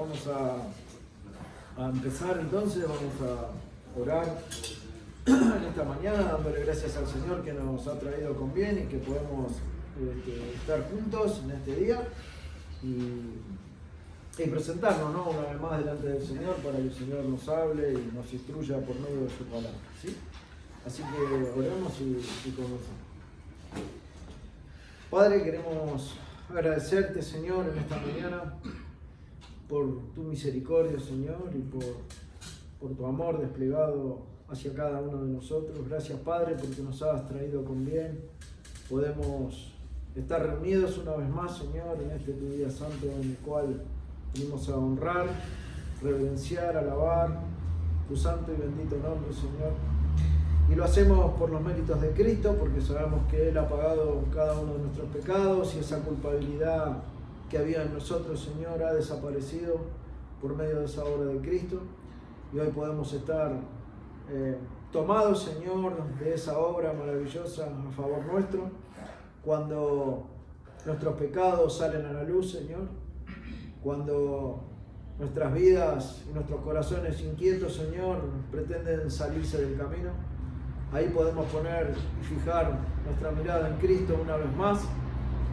Vamos a empezar entonces, vamos a orar en esta mañana, dándole gracias al Señor que nos ha traído con bien y que podemos estar juntos en este día y presentarnos, ¿no?, una vez más delante del Señor para que el Señor nos hable y nos instruya por medio de su palabra, ¿sí? Así que oremos y comenzamos. Padre, queremos agradecerte, Señor, en esta mañana por tu misericordia, Señor, y por tu amor desplegado hacia cada uno de nosotros. Gracias, Padre, porque nos has traído con bien. Podemos estar reunidos una vez más, Señor, en este tu día santo en el cual venimos a honrar, reverenciar, alabar tu santo y bendito nombre, Señor. Y lo hacemos por los méritos de Cristo, porque sabemos que Él ha pagado cada uno de nuestros pecados y esa culpabilidad que había en nosotros, Señor, ha desaparecido por medio de esa obra de Cristo. Y hoy podemos estar tomados, Señor, de esa obra maravillosa a favor nuestro, cuando nuestros pecados salen a la luz, Señor, cuando nuestras vidas y nuestros corazones inquietos, Señor, pretenden salirse del camino. Ahí podemos poner y fijar nuestra mirada en Cristo una vez más,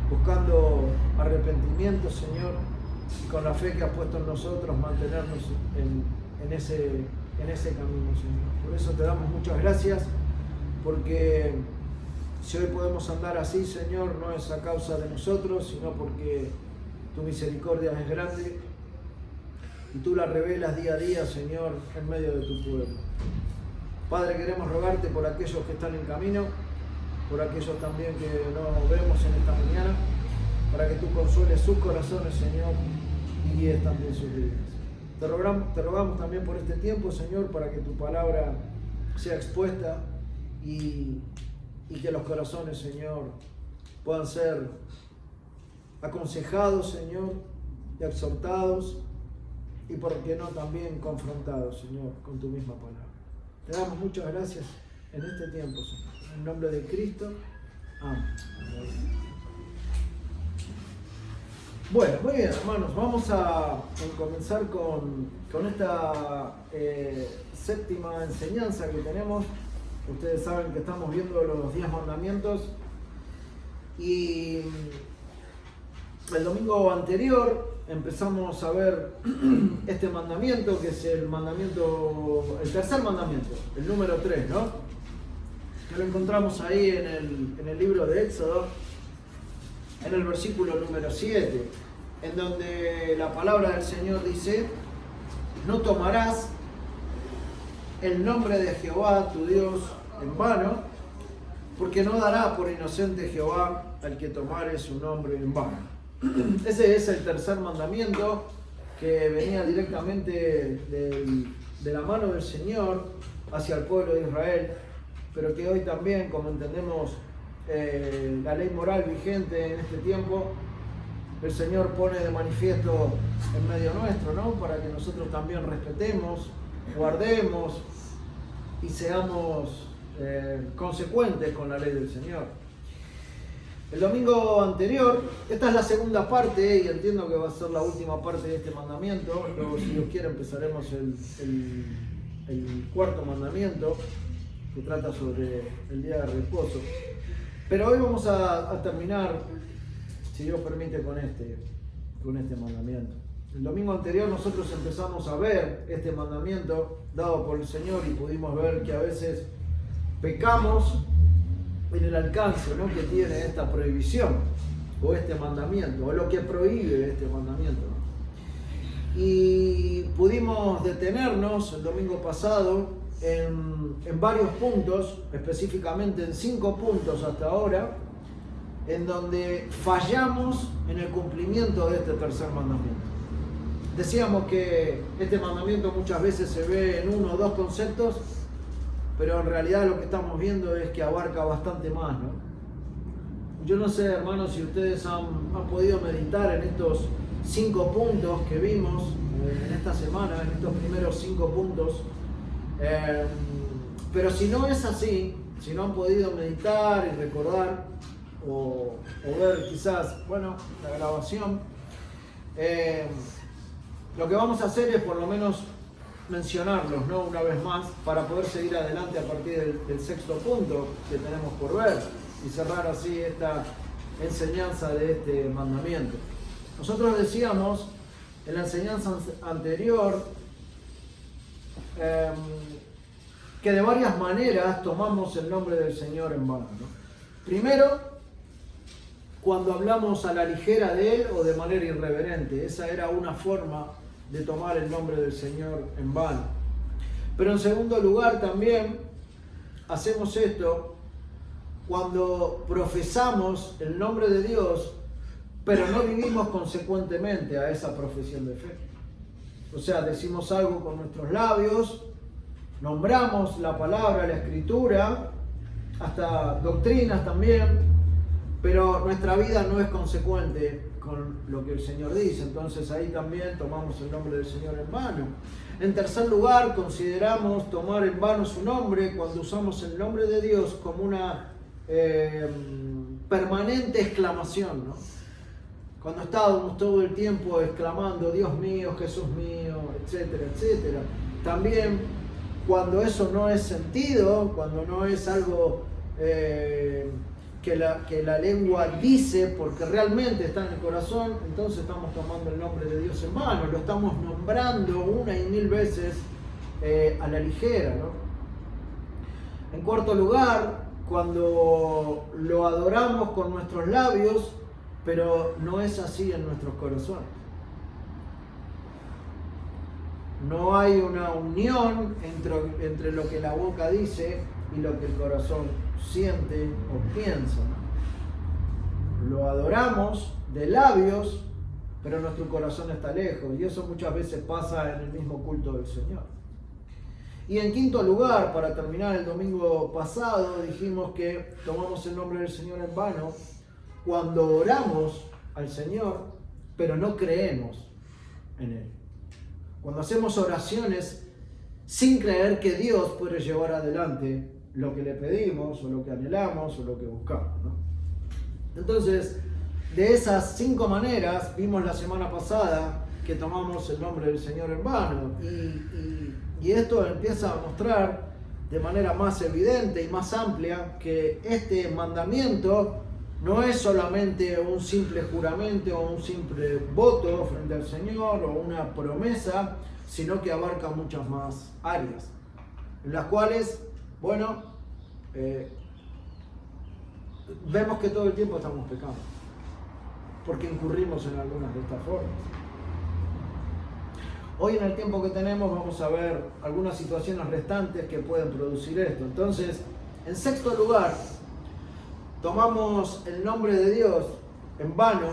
buscando arrepentimiento, Señor, y con la fe que has puesto en nosotros mantenernos en ese camino, Señor. Por eso te damos muchas gracias, porque si hoy podemos andar así, Señor, no es a causa de nosotros, sino porque tu misericordia es grande y tú la revelas día a día, Señor, en medio de tu pueblo. Padre, queremos rogarte por aquellos que están en camino, por aquellos también que no vemos en esta mañana, para que tú consueles sus corazones, Señor, y guíes también sus vidas. Te rogamos también por este tiempo, Señor, para que tu palabra sea expuesta y que los corazones, Señor, puedan ser aconsejados, Señor, y exhortados, y por qué no también confrontados, Señor, con tu misma palabra. Te damos muchas gracias en este tiempo, Señor. En el nombre de Cristo. Amén. Bueno, muy bien, hermanos. Vamos a comenzar con esta séptima enseñanza que tenemos. Ustedes saben que estamos viendo los 10 mandamientos. Y el domingo anterior empezamos a ver este mandamiento, que es el tercer mandamiento, el número 3, ¿no? Que lo encontramos ahí en el libro de Éxodo, en el versículo número 7, en donde la palabra del Señor dice: no tomarás el nombre de Jehová tu Dios en vano, porque no dará por inocente Jehová al que tomare su nombre en vano. Ese es el tercer mandamiento que venía directamente de la mano del Señor hacia el pueblo de Israel, pero que hoy también, como entendemos la ley moral vigente en este tiempo, el Señor pone de manifiesto en medio nuestro, ¿no? Para que nosotros también respetemos, guardemos y seamos consecuentes con la ley del Señor. El domingo anterior, esta es la segunda parte y entiendo que va a ser la última parte de este mandamiento. Luego, si Dios quiere, empezaremos el cuarto mandamiento, que trata sobre el día de reposo. Pero hoy vamos a terminar, si Dios permite, con este mandamiento. El domingo anterior nosotros empezamos a ver este mandamiento dado por el Señor y pudimos ver que a veces pecamos en el alcance, ¿no?, que tiene esta prohibición o este mandamiento, o lo que prohíbe este mandamiento, ¿no? Y pudimos detenernos el domingo pasado en varios puntos, específicamente en 5 puntos hasta ahora, en donde fallamos en el cumplimiento de este tercer mandamiento. Decíamos que este mandamiento muchas veces se ve en 1 o 2 conceptos, pero en realidad lo que estamos viendo es que abarca bastante más, ¿no? Yo no sé, hermanos, si ustedes han podido meditar en estos 5 puntos que vimos en esta semana, en estos primeros 5 puntos, pero si no es así, si no han podido meditar y recordar o ver quizás, bueno, la grabación, lo que vamos a hacer es por lo menos mencionarlos, ¿no? Una vez más, para poder seguir adelante a partir del sexto punto que tenemos por ver y cerrar así esta enseñanza de este mandamiento. Nosotros decíamos en la enseñanza anterior que de varias maneras tomamos el nombre del Señor en vano, ¿no? Primero, cuando hablamos a la ligera de Él o de manera irreverente. Esa era una forma de tomar el nombre del Señor en vano. Pero en segundo lugar también hacemos esto cuando profesamos el nombre de Dios, pero no vivimos consecuentemente a esa profesión de fe. O sea, decimos algo con nuestros labios, nombramos la palabra, la escritura, hasta doctrinas también, pero nuestra vida no es consecuente con lo que el Señor dice. Entonces ahí también tomamos el nombre del Señor en vano. En tercer lugar, consideramos tomar en vano su nombre cuando usamos el nombre de Dios como una permanente exclamación, ¿no? Cuando estábamos todo el tiempo exclamando Dios mío, Jesús mío, etcétera, etcétera. También cuando eso no es sentido, cuando no es algo que la lengua dice porque realmente está en el corazón, entonces estamos tomando el nombre de Dios en vano, lo estamos nombrando una y mil veces a la ligera, ¿no? En cuarto lugar, cuando lo adoramos con nuestros labios, pero no es así en nuestros corazones. No hay una unión entre lo que la boca dice y lo que el corazón siente o piensa, ¿no? Lo adoramos de labios, pero nuestro corazón está lejos, y eso muchas veces pasa en el mismo culto del Señor. Y en quinto lugar, para terminar, el domingo pasado dijimos que tomamos el nombre del Señor en vano cuando oramos al Señor, pero no creemos en Él. Cuando hacemos oraciones sin creer que Dios puede llevar adelante lo que le pedimos, o lo que anhelamos, o lo que buscamos, ¿no? Entonces, de esas 5 maneras, vimos la semana pasada que tomamos el nombre del Señor en vano. Y esto empieza a mostrar de manera más evidente y más amplia que este mandamiento no es solamente un simple juramento o un simple voto frente al Señor o una promesa, sino que abarca muchas más áreas, en las cuales, bueno, vemos que todo el tiempo estamos pecando, porque incurrimos en algunas de estas formas. Hoy, en el tiempo que tenemos, vamos a ver algunas situaciones restantes que pueden producir esto. Entonces, en sexto lugar, tomamos el nombre de Dios en vano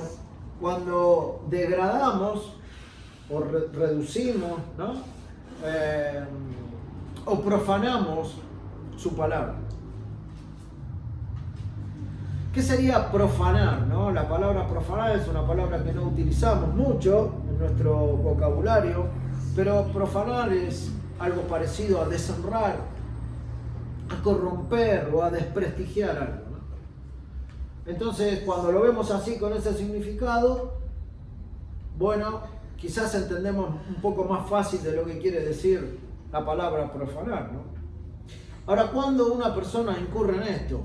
cuando degradamos o reducimos, ¿no? O profanamos su palabra. ¿Qué sería profanar, no? La palabra profanar es una palabra que no utilizamos mucho en nuestro vocabulario, pero profanar es algo parecido a deshonrar, a corromper o a desprestigiar algo, ¿no? Entonces, cuando lo vemos así con ese significado, bueno, quizás entendemos un poco más fácil de lo que quiere decir la palabra profanar, ¿no? Ahora, ¿cuándo una persona incurre en esto?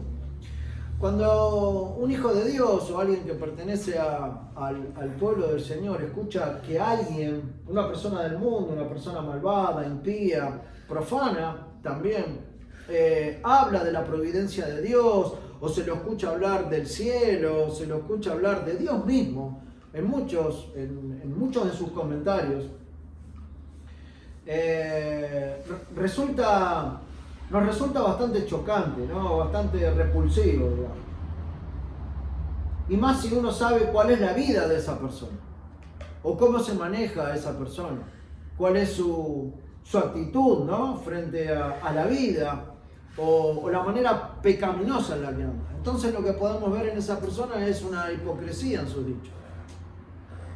Cuando un hijo de Dios o alguien que pertenece al pueblo del Señor escucha que alguien, una persona del mundo, una persona malvada, impía, profana también, habla de la providencia de Dios, o se lo escucha hablar del cielo, o se lo escucha hablar de Dios mismo, en muchos de sus comentarios, nos resulta bastante chocante, ¿no? Bastante repulsivo, digamos. Y más si uno sabe cuál es la vida de esa persona, o cómo se maneja esa persona, cuál es su actitud, ¿no? Frente a la vida, o la manera pecaminosa en la que anda. Entonces lo que podemos ver en esa persona es una hipocresía en sus dichos,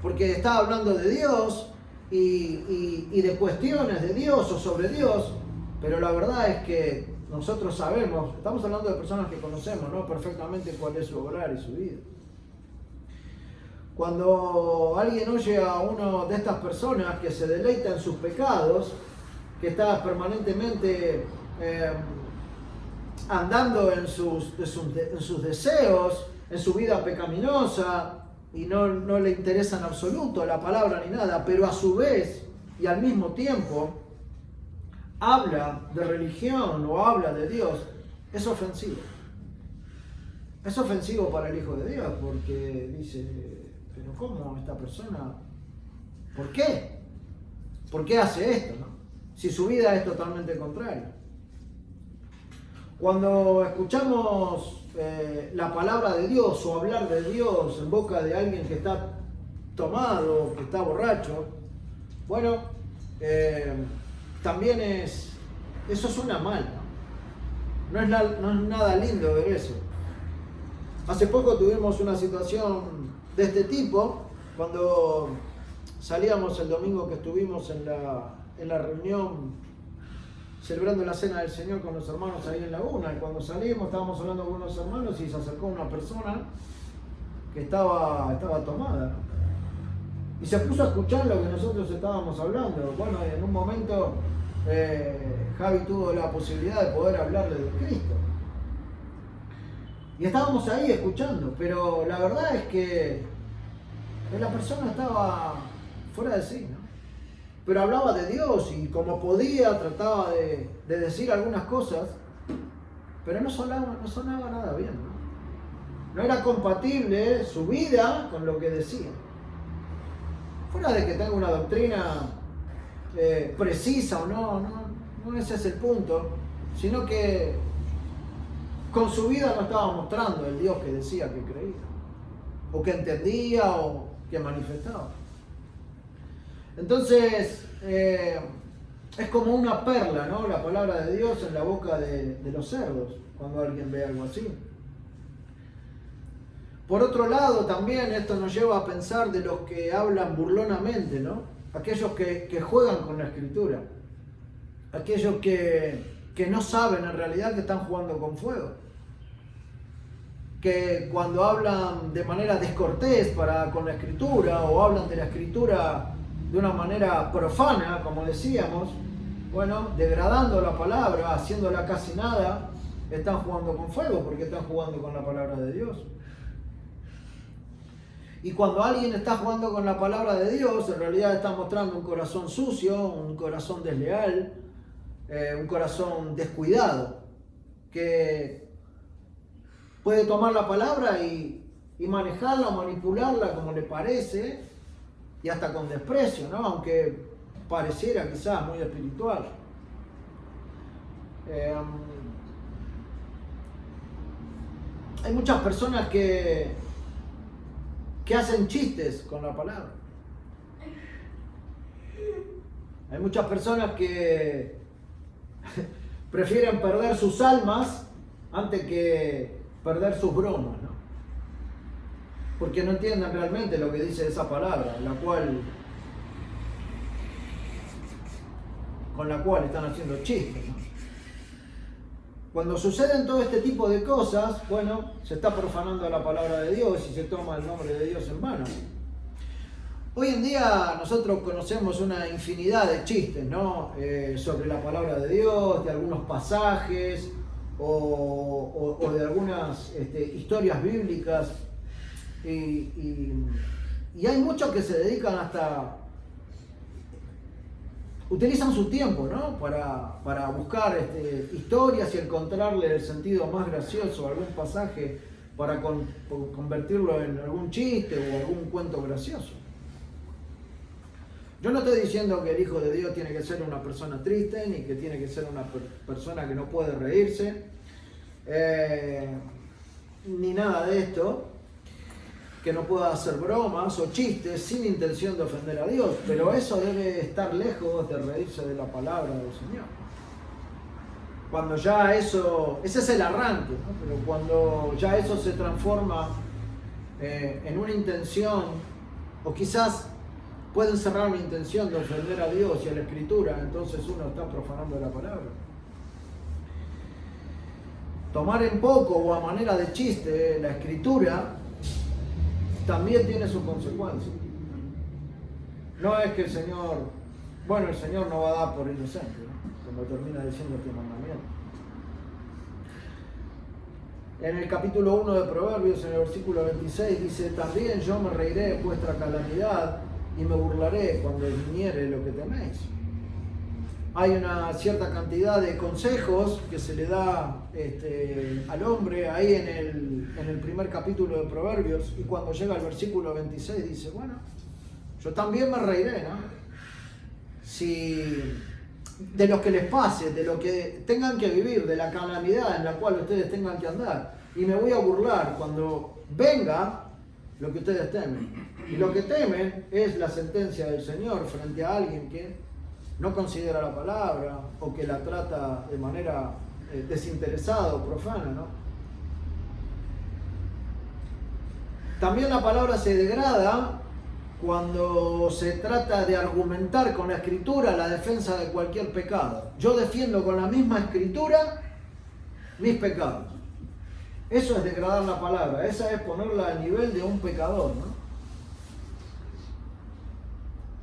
porque está hablando de Dios y de cuestiones de Dios o sobre Dios, pero la verdad es que nosotros sabemos, estamos hablando de personas que conocemos, ¿no? Perfectamente cuál es su obrar y su vida. Cuando alguien oye a uno de estas personas que se deleita en sus pecados, que está permanentemente andando en sus deseos, en su vida pecaminosa, y no le interesa en absoluto la palabra ni nada, pero a su vez y al mismo tiempo habla de religión o habla de Dios, es ofensivo. Es ofensivo para el Hijo de Dios, porque dice, pero ¿cómo esta persona? ¿Por qué? ¿Por qué hace esto, no? Si su vida es totalmente contraria. Cuando escuchamos la palabra de Dios o hablar de Dios en boca de alguien que está tomado, que está borracho, bueno, también eso es una mal, ¿no? No es nada lindo ver eso. Hace poco tuvimos una situación de este tipo, cuando salíamos el domingo que estuvimos en la reunión celebrando la cena del Señor con los hermanos ahí en Laguna, y cuando salimos estábamos hablando con unos hermanos y se acercó una persona que estaba tomada, ¿no? Y se puso a escuchar lo que nosotros estábamos hablando. Bueno, en un momento Javi tuvo la posibilidad de poder hablarle de Cristo. Y estábamos ahí escuchando, pero la verdad es que la persona estaba fuera de sí, ¿no? Pero hablaba de Dios y como podía trataba de decir algunas cosas, pero no sonaba nada bien, ¿no? No era compatible su vida con lo que decía. Fuera de que tenga una doctrina precisa o no ese es el punto, sino que con su vida no estaba mostrando el Dios que decía que creía, o que entendía, o que manifestaba. Entonces, es como una perla, ¿no? La palabra de Dios en la boca de los cerdos, cuando alguien ve algo así. Por otro lado, también esto nos lleva a pensar de los que hablan burlonamente, ¿no? Aquellos que juegan con la Escritura, aquellos que no saben en realidad que están jugando con fuego, que cuando hablan de manera descortés con la Escritura, o hablan de la Escritura de una manera profana, como decíamos, bueno, degradando la palabra, haciéndola casi nada, están jugando con fuego porque están jugando con la palabra de Dios. Y cuando alguien está jugando con la palabra de Dios, en realidad está mostrando un corazón sucio, un corazón desleal, un corazón descuidado, que puede tomar la palabra y manejarla o manipularla como le parece, y hasta con desprecio, ¿no? Aunque pareciera quizás muy espiritual. Hay muchas personas que hacen chistes con la palabra. Hay muchas personas que prefieren perder sus almas antes que perder sus bromas, ¿no? Porque no entienden realmente lo que dice esa palabra, con la cual están haciendo chistes, ¿no? Cuando suceden todo este tipo de cosas, bueno, se está profanando la palabra de Dios y se toma el nombre de Dios en vano. Hoy en día nosotros conocemos una infinidad de chistes, ¿no? Sobre la palabra de Dios, de algunos pasajes o de algunas historias bíblicas. Y hay muchos que se dedican utilizan su tiempo, ¿no? Para buscar historias y encontrarle el sentido más gracioso a algún pasaje para convertirlo en algún chiste o algún cuento gracioso. Yo no estoy diciendo que el Hijo de Dios tiene que ser una persona triste, ni que tiene que ser una persona que no puede reírse, ni nada de esto, que no pueda hacer bromas o chistes sin intención de ofender a Dios, pero eso debe estar lejos de reírse de la palabra del Señor. Cuando ya ese es el arranque, ¿no? Pero cuando ya eso se transforma en una intención, o quizás puede encerrar una intención de ofender a Dios y a la Escritura, entonces uno está profanando la palabra. Tomar en poco o a manera de chiste la Escritura también tiene sus consecuencias. No es que el Señor no va a dar por inocente, ¿no? Como termina diciendo este mandamiento. En el capítulo 1 de Proverbios, en el versículo 26, dice: también yo me reiré en vuestra calamidad y me burlaré cuando viniere lo que teméis. Hay una cierta cantidad de consejos que se le da al hombre ahí en el primer capítulo de Proverbios, y cuando llega al versículo 26 dice: bueno, yo también me reiré, ¿no? Si de lo que les pase, de lo que tengan que vivir, de la calamidad en la cual ustedes tengan que andar, y me voy a burlar cuando venga lo que ustedes temen. Y lo que temen es la sentencia del Señor frente a alguien que no considera la palabra o que la trata de manera desinteresada o profana, ¿no? También la palabra se degrada cuando se trata de argumentar con la escritura la defensa de cualquier pecado. Yo defiendo con la misma escritura mis pecados. Eso es degradar la palabra, esa es ponerla al nivel de un pecador, ¿no?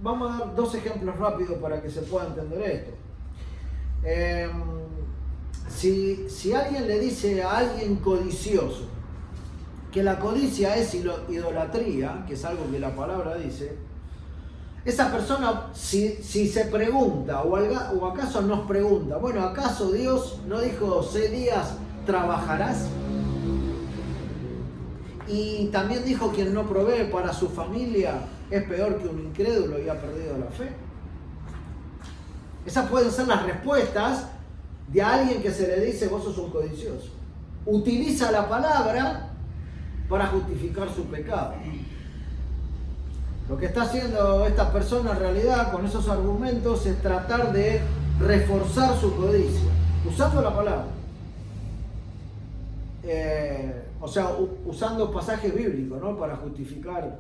Vamos a dar dos ejemplos rápidos para que se pueda entender esto. Si alguien le dice a alguien codicioso que la codicia es idolatría, que es algo que la palabra dice, esa persona, si se pregunta, o acaso nos pregunta, bueno, ¿acaso Dios no dijo 6 días trabajarás? Y también dijo: quien no provee para su familia es peor que un incrédulo y ha perdido la fe. Esas pueden ser las respuestas de alguien que se le dice: vos sos un codicioso. Utiliza la palabra para justificar su pecado. Lo que está haciendo esta persona en realidad con esos argumentos es tratar de reforzar su codicia, usando la palabra. Usando pasajes bíblicos, ¿no? Para justificar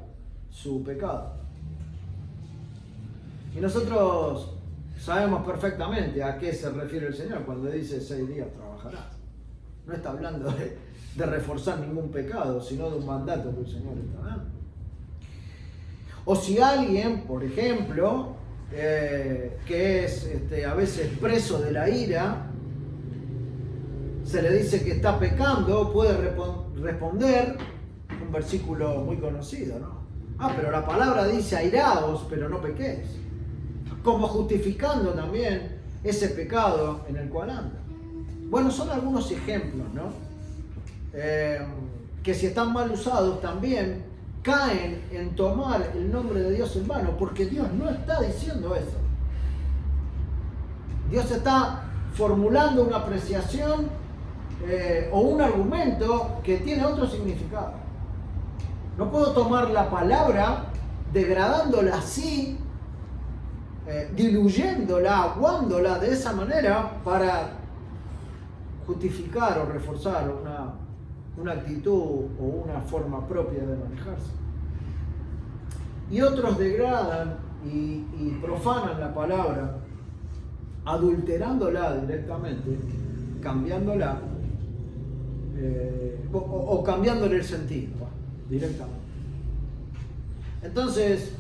su pecado. Y nosotros sabemos perfectamente a qué se refiere el Señor cuando dice 6 días trabajarás. No está hablando de reforzar ningún pecado, sino de un mandato que el Señor está dando. O si alguien, por ejemplo, que es a veces preso de la ira, se le dice que está pecando, puede responder un versículo muy conocido, ¿no? Pero la palabra dice: airaos, pero no pequéis. Como justificando también ese pecado en el cual anda. Bueno, son algunos ejemplos, ¿no? Que si están mal usados también caen en tomar el nombre de Dios en vano, porque Dios no está diciendo eso. Dios está formulando una apreciación o un argumento que tiene otro significado. No puedo tomar la palabra degradándola así, diluyéndola, aguándola de esa manera para justificar o reforzar una actitud o una forma propia de manejarse. Y otros degradan y profanan la palabra, adulterándola directamente, cambiándola o cambiándole el sentido directamente. Entonces,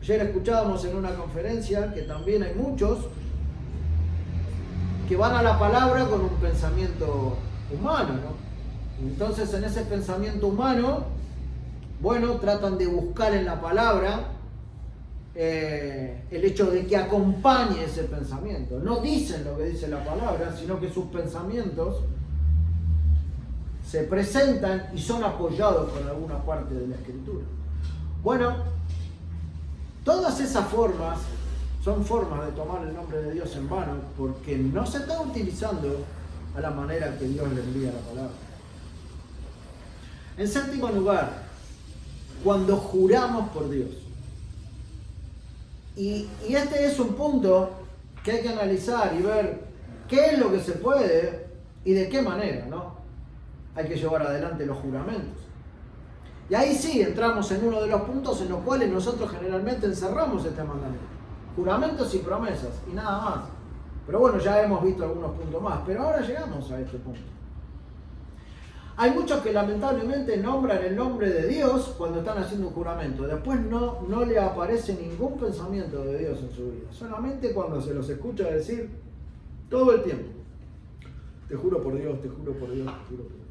ayer escuchábamos en una conferencia que también hay muchos que van a la palabra con un pensamiento humano, ¿no? Entonces, en ese pensamiento humano, bueno, tratan de buscar en la palabra el hecho de que acompañe ese pensamiento. No dicen lo que dice la palabra, sino que sus pensamientos se presentan y son apoyados con alguna parte de la Escritura. Bueno, todas esas formas son formas de tomar el nombre de Dios en vano, porque no se está utilizando a la manera que Dios le envía la palabra. En séptimo lugar, cuando juramos por Dios. Y este es un punto que hay que analizar y ver qué es lo que se puede y de qué manera, ¿no? Hay que llevar adelante los juramentos. Y ahí sí entramos en uno de los puntos en los cuales nosotros generalmente encerramos este mandamiento. Juramentos y promesas, y nada más. Pero bueno, ya hemos visto algunos puntos más, pero ahora llegamos a este punto. Hay muchos que lamentablemente nombran el nombre de Dios cuando están haciendo un juramento. Después no le aparece ningún pensamiento de Dios en su vida. Solamente cuando se los escucha decir todo el tiempo. Te juro por Dios, te juro por Dios, te juro por Dios.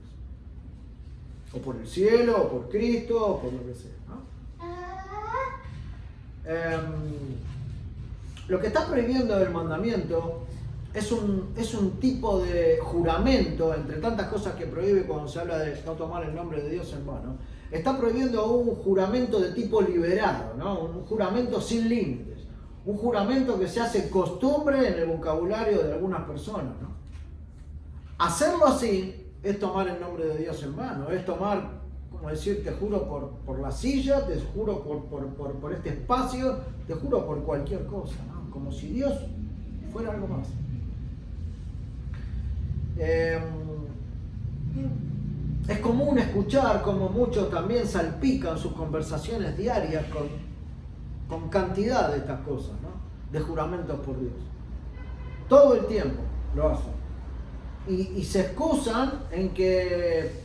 O por el cielo, o por Cristo, o por lo que sea, ¿no? Lo que está prohibiendo el mandamiento es un tipo de juramento, entre tantas cosas que prohíbe cuando se habla de no tomar el nombre de Dios en vano. Está prohibiendo un juramento de tipo liberado, ¿no? Un juramento sin límites. Un juramento que se hace costumbre en el vocabulario de algunas personas, ¿no? Hacerlo así es tomar el nombre de Dios en vano, es tomar, como decir, te juro por la silla, te juro por este espacio, te juro por cualquier cosa, ¿no? Como si Dios fuera algo más. Es común escuchar como muchos también salpican sus conversaciones diarias con cantidad de estas cosas, ¿no? De juramentos por Dios. Todo el tiempo lo hacen. Y se excusan en que,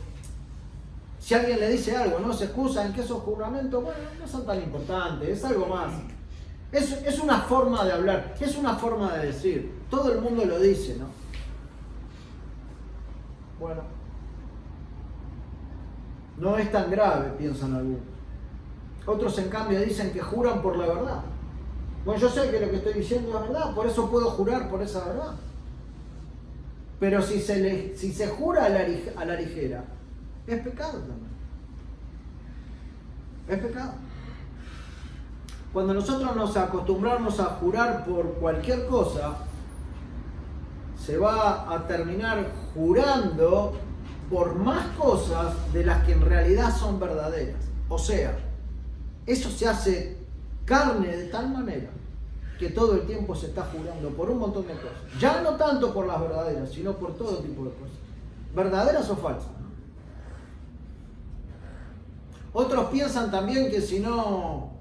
si alguien le dice algo, ¿no? Se excusan en que esos juramentos, bueno, no son tan importantes, es algo más. Es una forma de hablar, es una forma de decir. Todo el mundo lo dice, ¿no? Bueno, no es tan grave, piensan algunos. Otros, en cambio, dicen que juran por la verdad. Bueno, yo sé que lo que estoy diciendo es verdad, por eso puedo jurar por esa verdad. Pero si se jura a la ligera, es pecado también. Es pecado. Cuando nosotros nos acostumbramos a jurar por cualquier cosa, se va a terminar jurando por más cosas de las que en realidad son verdaderas. O sea, eso se hace carne de tal manera que todo el tiempo se está jurando por un montón de cosas. Ya no tanto por las verdaderas, sino por todo tipo de cosas. Verdaderas o falsas, ¿no? Otros piensan también que si no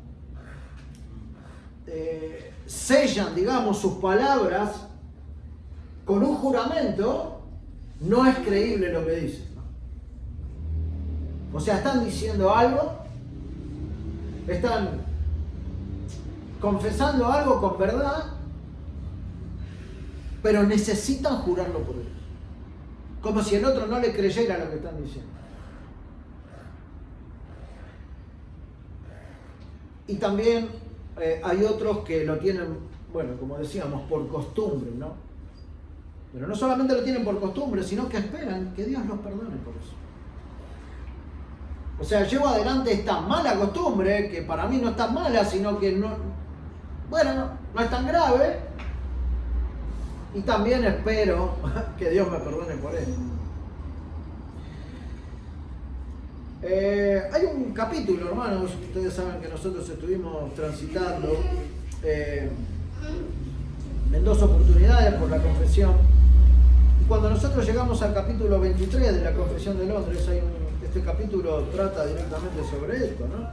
sellan, digamos, sus palabras con un juramento, no es creíble lo que dicen, ¿no? O sea, están diciendo algo, están confesando algo con verdad, pero necesitan jurarlo por Dios. Como si el otro no le creyera lo que están diciendo. Y también hay otros que lo tienen, bueno, como decíamos, por costumbre, ¿no? Pero no solamente lo tienen por costumbre, sino que esperan que Dios los perdone por eso. O sea, llevo adelante esta mala costumbre, que para mí no es tan mala, sino que no es tan grave. Y también espero que Dios me perdone por eso. Hay un capítulo, hermanos, ustedes saben que nosotros estuvimos transitando en 2 oportunidades por la confesión. Y cuando nosotros llegamos al capítulo 23 de la Confesión de Londres, este capítulo trata directamente sobre esto, ¿no?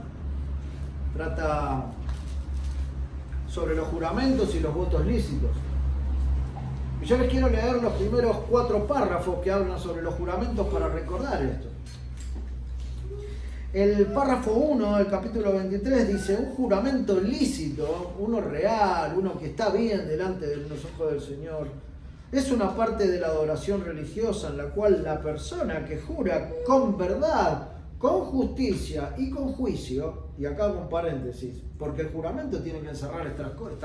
Trata sobre los juramentos y los votos lícitos. Y yo les quiero leer los primeros 4 párrafos que hablan sobre los juramentos para recordar esto. El párrafo 1 del capítulo 23 dice: un juramento lícito, uno real, uno que está bien delante de los ojos del Señor, es una parte de la adoración religiosa en la cual la persona que jura con verdad, con justicia y con juicio, y acá hago un paréntesis, porque el juramento tiene que encerrar estas cosas.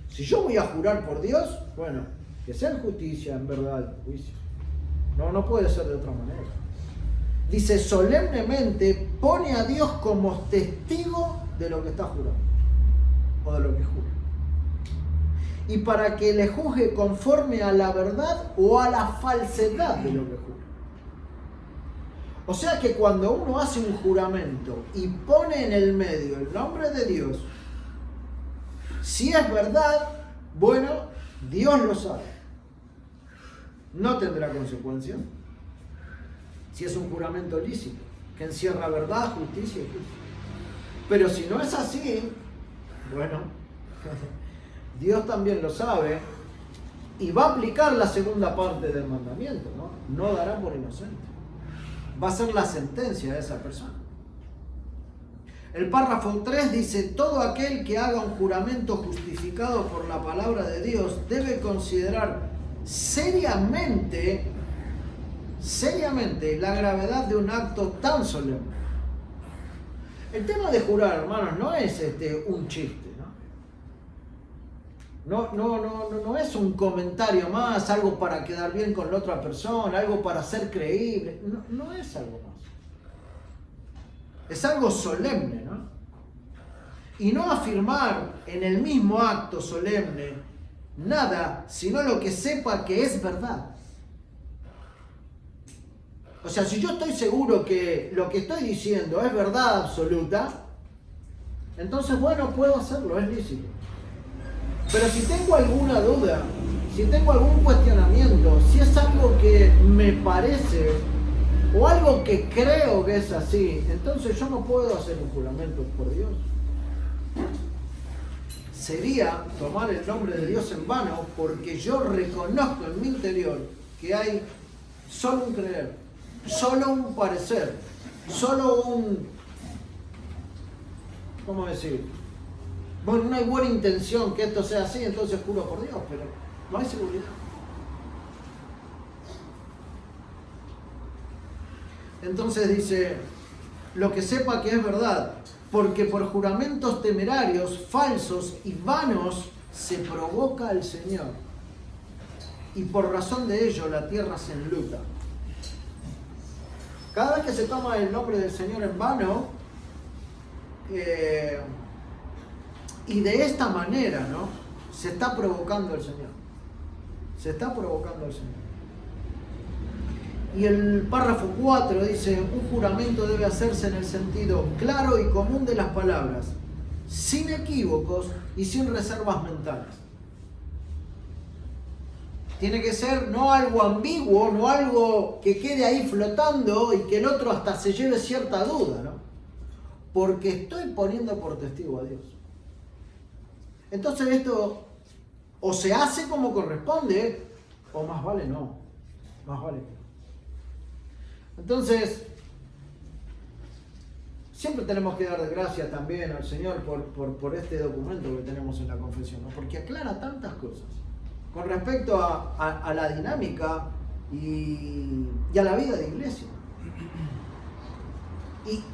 Si yo voy a jurar por Dios, bueno, que sea en justicia, en verdad, en juicio. No puede ser de otra manera. Dice, solemnemente pone a Dios como testigo de lo que está jurando, o de lo que jura. Y para que le juzgue conforme a la verdad o a la falsedad de lo que jura. O sea que cuando uno hace un juramento y pone en el medio el nombre de Dios, si es verdad, bueno, Dios lo sabe. No tendrá consecuencias. Si es un juramento lícito, que encierra verdad, justicia y juicio. Pero si no es así, bueno, Dios también lo sabe y va a aplicar la segunda parte del mandamiento, ¿no? No dará por inocente. va a ser la sentencia de esa persona. El párrafo 3 dice, todo aquel que haga un juramento justificado por la palabra de Dios debe considerar seriamente la gravedad de un acto tan solemne. El tema de jurar, hermanos, no es un chiste, no es un comentario más, algo para quedar bien con la otra persona, algo para ser creíble, no es algo más. Es algo solemne, ¿no? Y no afirmar en el mismo acto solemne nada, sino lo que sepa que es verdad. O sea, si yo estoy seguro que lo que estoy diciendo es verdad absoluta, entonces, bueno, puedo hacerlo, es lícito. Pero si tengo alguna duda, si tengo algún cuestionamiento, si es algo que me parece o algo que creo que es así, entonces yo no puedo hacer un juramento por Dios. Sería tomar el nombre de Dios en vano, porque yo reconozco en mi interior que hay solo un creer, solo un parecer, solo un, ¿cómo decir? Bueno, no hay buena intención que esto sea así, entonces juro por Dios, pero no hay seguridad. Entonces dice, lo que sepa que es verdad, porque por juramentos temerarios, falsos y vanos se provoca al Señor, y por razón de ello la tierra se enluta. Cada vez que se toma el nombre del Señor en vano, y de esta manera, ¿no?, se está provocando al Señor. Se está provocando al Señor. Y el párrafo 4 dice, un juramento debe hacerse en el sentido claro y común de las palabras, sin equívocos y sin reservas mentales. Tiene que ser no algo ambiguo, no algo que quede ahí flotando y que el otro hasta se lleve cierta duda, ¿no? Porque estoy poniendo por testigo a Dios. Entonces esto o se hace como corresponde, o más vale no. Más vale que no. Entonces, siempre tenemos que dar gracias también al Señor por este documento que tenemos en la confesión, ¿no? Porque aclara tantas cosas con respecto a la dinámica y a la vida de iglesia.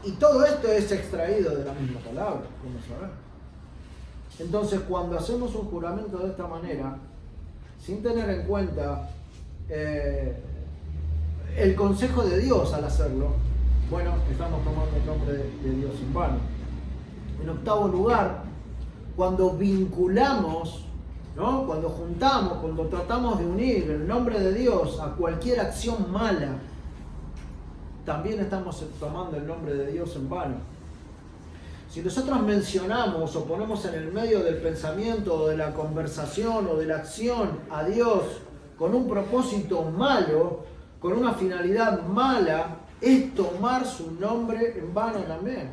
Y todo esto es extraído de la misma palabra, como saber. Entonces, cuando hacemos un juramento de esta manera, sin tener en cuenta el consejo de Dios al hacerlo, bueno, estamos tomando el nombre de Dios en vano. En octavo lugar, cuando vinculamos, ¿no?, cuando juntamos, cuando tratamos de unir el nombre de Dios a cualquier acción mala, también estamos tomando el nombre de Dios en vano. Si nosotros mencionamos o ponemos en el medio del pensamiento o de la conversación o de la acción a Dios con un propósito malo, con una finalidad mala, es tomar su nombre en vano también.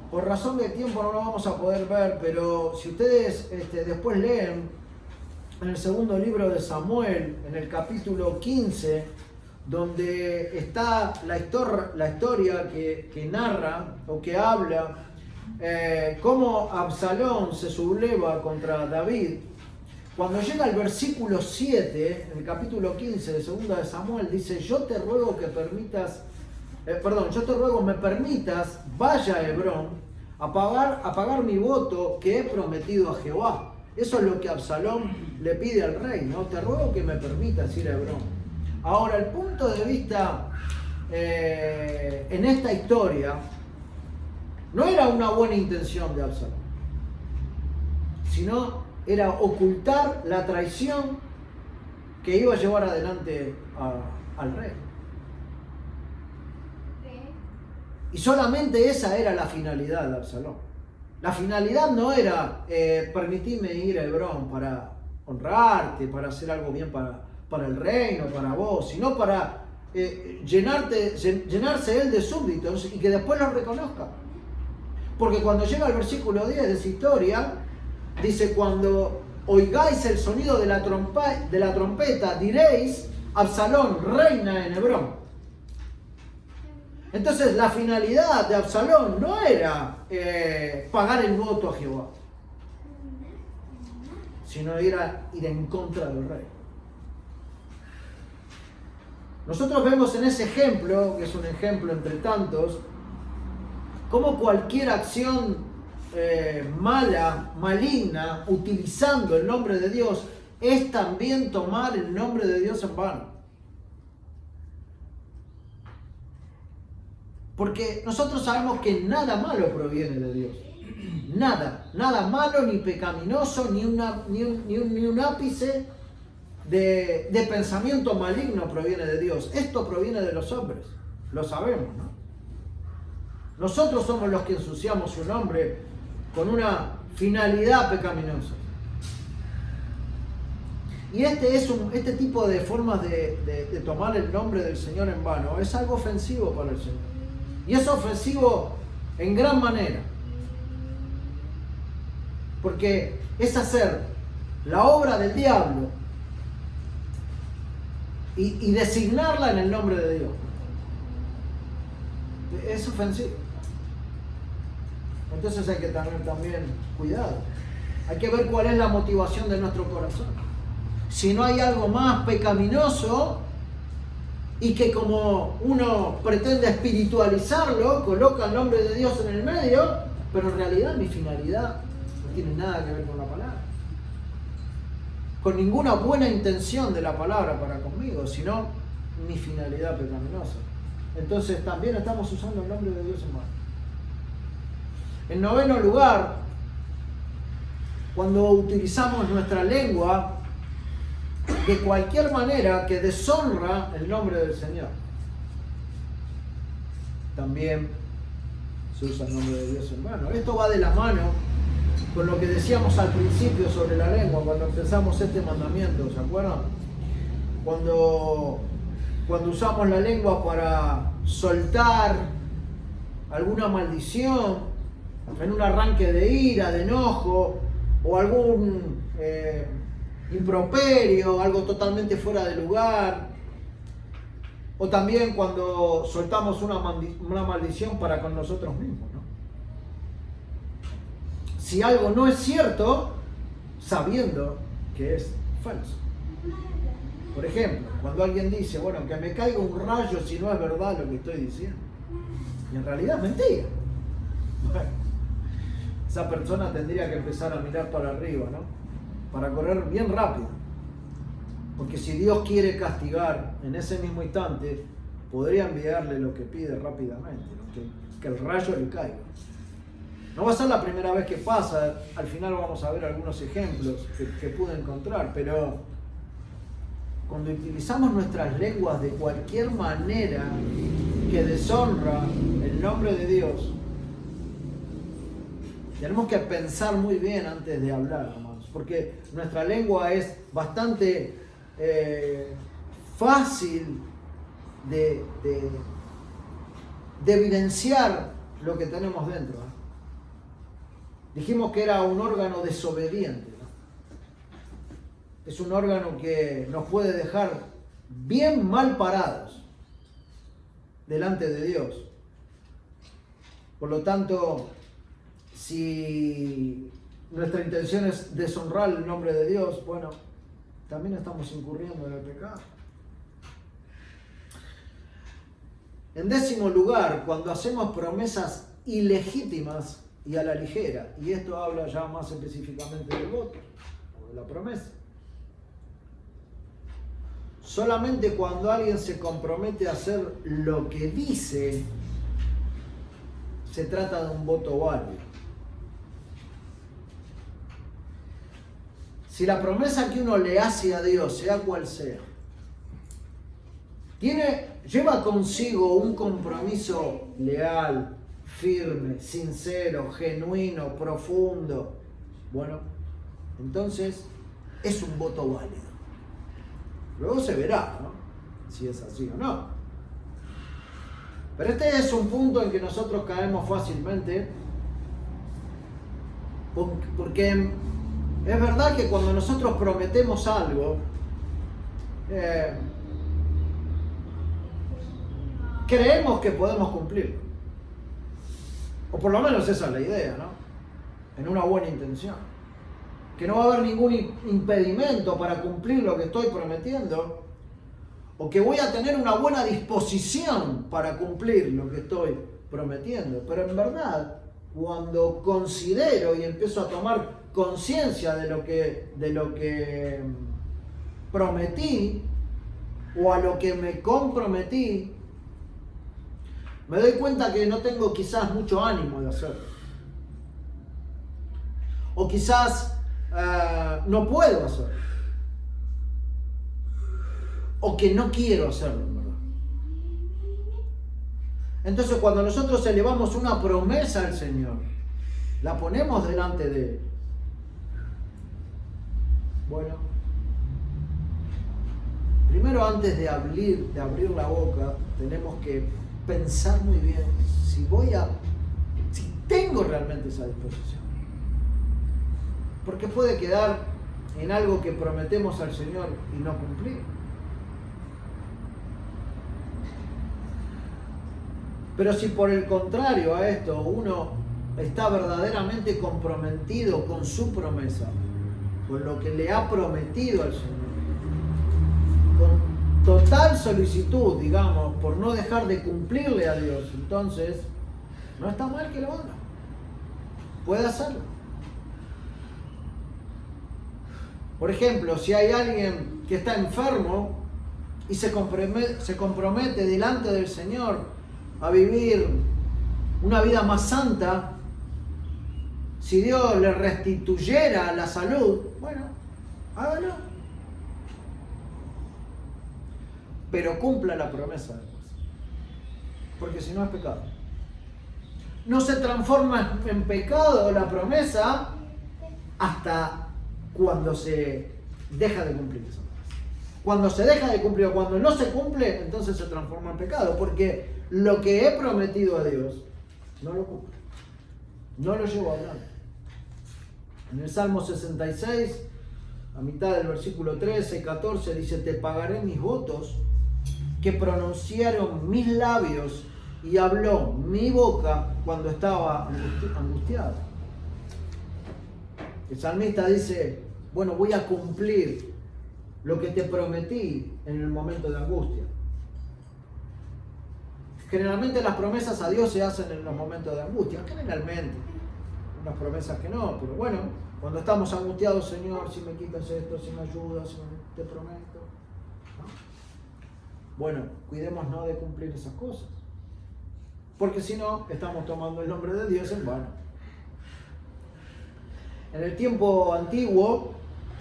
Por razón de tiempo no lo vamos a poder ver, pero si ustedes después leen en el segundo libro de Samuel, en el capítulo 15, donde está la historia que narra o que habla cómo Absalón se subleva contra David. Cuando llega al versículo 7, en el capítulo 15 de 2 de Samuel, dice, yo te ruego me permitas, vaya a Hebrón, a pagar mi voto que he prometido a Jehová. Eso es lo que Absalón le pide al rey, ¿no? Te ruego que me permitas ir a Hebrón. Ahora, el punto de vista en esta historia no era una buena intención de Absalón, sino era ocultar la traición que iba a llevar adelante al rey. Y solamente esa era la finalidad de Absalón. La finalidad no era permitirme ir a Hebrón para honrarte, para hacer algo bien para el reino, para vos, sino para llenarse él de súbditos y que después lo reconozca. Porque cuando llega al versículo 10 de esa historia, dice, cuando oigáis el sonido de la trompeta, diréis, Absalón reina en Hebrón. Entonces la finalidad de Absalón no era pagar el voto a Jehová, sino era ir en contra del rey. Nosotros vemos en ese ejemplo, que es un ejemplo entre tantos, cómo cualquier acción mala, maligna, utilizando el nombre de Dios, es también tomar el nombre de Dios en vano. Porque nosotros sabemos que nada malo proviene de Dios. Nada malo ni pecaminoso, ni un ápice de pensamiento maligno proviene de Dios. Esto proviene de los hombres, lo sabemos, ¿no? Nosotros somos los que ensuciamos su nombre con una finalidad pecaminosa. Y este tipo de formas de tomar el nombre del Señor en vano es algo ofensivo para el Señor. Y es ofensivo en gran manera. Porque es hacer la obra del diablo y designarla en el nombre de Dios. Es ofensivo. Entonces hay que tener también cuidado. Hay que ver cuál es la motivación de nuestro corazón. Si no hay algo más pecaminoso y que como uno pretende espiritualizarlo, coloca el nombre de Dios en el medio, pero en realidad mi finalidad no tiene nada que ver con la palabra. Con ninguna buena intención de la palabra para conmigo, sino mi finalidad pecaminosa. Entonces también estamos usando el nombre de Dios en vano. En noveno lugar, cuando utilizamos nuestra lengua de cualquier manera que deshonra el nombre del Señor, también se usa el nombre de Dios en vano. Esto va de la mano con lo que decíamos al principio sobre la lengua, cuando empezamos este mandamiento, ¿se acuerdan? Cuando usamos la lengua para soltar alguna maldición, en un arranque de ira, de enojo, o algún improperio, algo totalmente fuera de lugar, o también cuando soltamos una maldición para con nosotros mismos, ¿no? Si algo no es cierto, sabiendo que es falso. Por ejemplo, cuando alguien dice, bueno, que me caiga un rayo si no es verdad lo que estoy diciendo, y en realidad es mentira. Bueno, esa persona tendría que empezar a mirar para arriba, ¿no? Para correr bien rápido. Porque si Dios quiere castigar en ese mismo instante, podría enviarle lo que pide rápidamente, ¿no? Que el rayo le caiga. No va a ser la primera vez que pasa, al final vamos a ver algunos ejemplos que pude encontrar, pero cuando utilizamos nuestras lenguas de cualquier manera que deshonra el nombre de Dios, tenemos que pensar muy bien antes de hablar, hermanos, porque nuestra lengua es bastante fácil de evidenciar lo que tenemos dentro, ¿eh? Dijimos que era un órgano desobediente, ¿no? Es un órgano que nos puede dejar bien mal parados delante de Dios. Por lo tanto, si nuestra intención es deshonrar el nombre de Dios, bueno, también estamos incurriendo en el pecado. En décimo lugar, cuando hacemos promesas ilegítimas y a la ligera, y esto habla ya más específicamente del voto o de la promesa. Solamente cuando alguien se compromete a hacer lo que dice, se trata de un voto válido. Si la promesa que uno le hace a Dios, sea cual sea, lleva consigo un compromiso leal, firme, sincero, genuino, profundo, bueno, entonces es un voto válido. Luego se verá, ¿no? Si es así o no. Pero este es un punto en que nosotros caemos fácilmente, porque es verdad que cuando nosotros prometemos algo, creemos que podemos cumplirlo. O por lo menos esa es la idea, ¿no? En una buena intención. Que no va a haber ningún impedimento para cumplir lo que estoy prometiendo, o que voy a tener una buena disposición para cumplir lo que estoy prometiendo. Pero en verdad, cuando considero y empiezo a tomar conciencia de lo que prometí, o a lo que me comprometí, me doy cuenta que no tengo quizás mucho ánimo de hacerlo. O quizás no puedo hacerlo. O que no quiero hacerlo, en verdad. Entonces, cuando nosotros elevamos una promesa al Señor, la ponemos delante de Él. Bueno, primero, antes de abrir la boca, tenemos que pensar muy bien si tengo realmente esa disposición. Porque puede quedar en algo que prometemos al Señor y no cumplir. Pero si por el contrario a esto uno está verdaderamente comprometido con su promesa, con lo que le ha prometido al Señor, con total solicitud, digamos, por no dejar de cumplirle a Dios, entonces no está mal que lo haga. Puede hacerlo. Por ejemplo, si hay alguien que está enfermo y se compromete delante del Señor a vivir una vida más santa, si Dios le restituyera la salud, bueno, hágalo. Pero cumpla la promesa de Dios, porque si no es pecado. No se transforma en pecado la promesa hasta cuando se deja de cumplir esa promesa. Cuando se deja de cumplir o cuando no se cumple, entonces se transforma en pecado, porque lo que he prometido a Dios no lo cumplo, no lo llevo adelante. En el Salmo 66, a mitad del versículo 13 y 14, dice: te pagaré mis votos que pronunciaron mis labios y habló mi boca cuando estaba angustiado. El salmista dice: bueno, voy a cumplir lo que te prometí en el momento de angustia. Generalmente las promesas a Dios se hacen en los momentos de angustia, generalmente. Unas promesas que no, pero bueno, cuando estamos angustiados: Señor, si me quitas esto, si me ayudas, te prometo. ¿No? Bueno, cuidémonos de cumplir esas cosas, porque si no, estamos tomando el nombre de Dios en vano. En el tiempo antiguo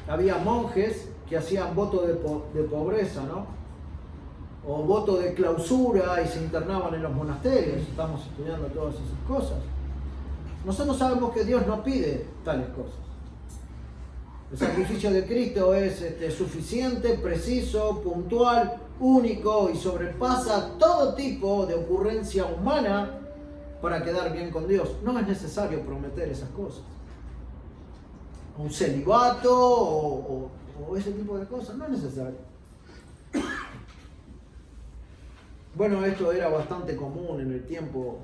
había monjes que hacían voto de pobreza, ¿no? O voto de clausura, y se internaban en los monasterios. Estamos estudiando todas esas cosas. Nosotros sabemos que Dios no pide tales cosas. El sacrificio de Cristo es suficiente, preciso, puntual, único, y sobrepasa todo tipo de ocurrencia humana para quedar bien con Dios. No es necesario prometer esas cosas. Un celibato o ese tipo de cosas, no es necesario. Bueno, esto era bastante común en el tiempo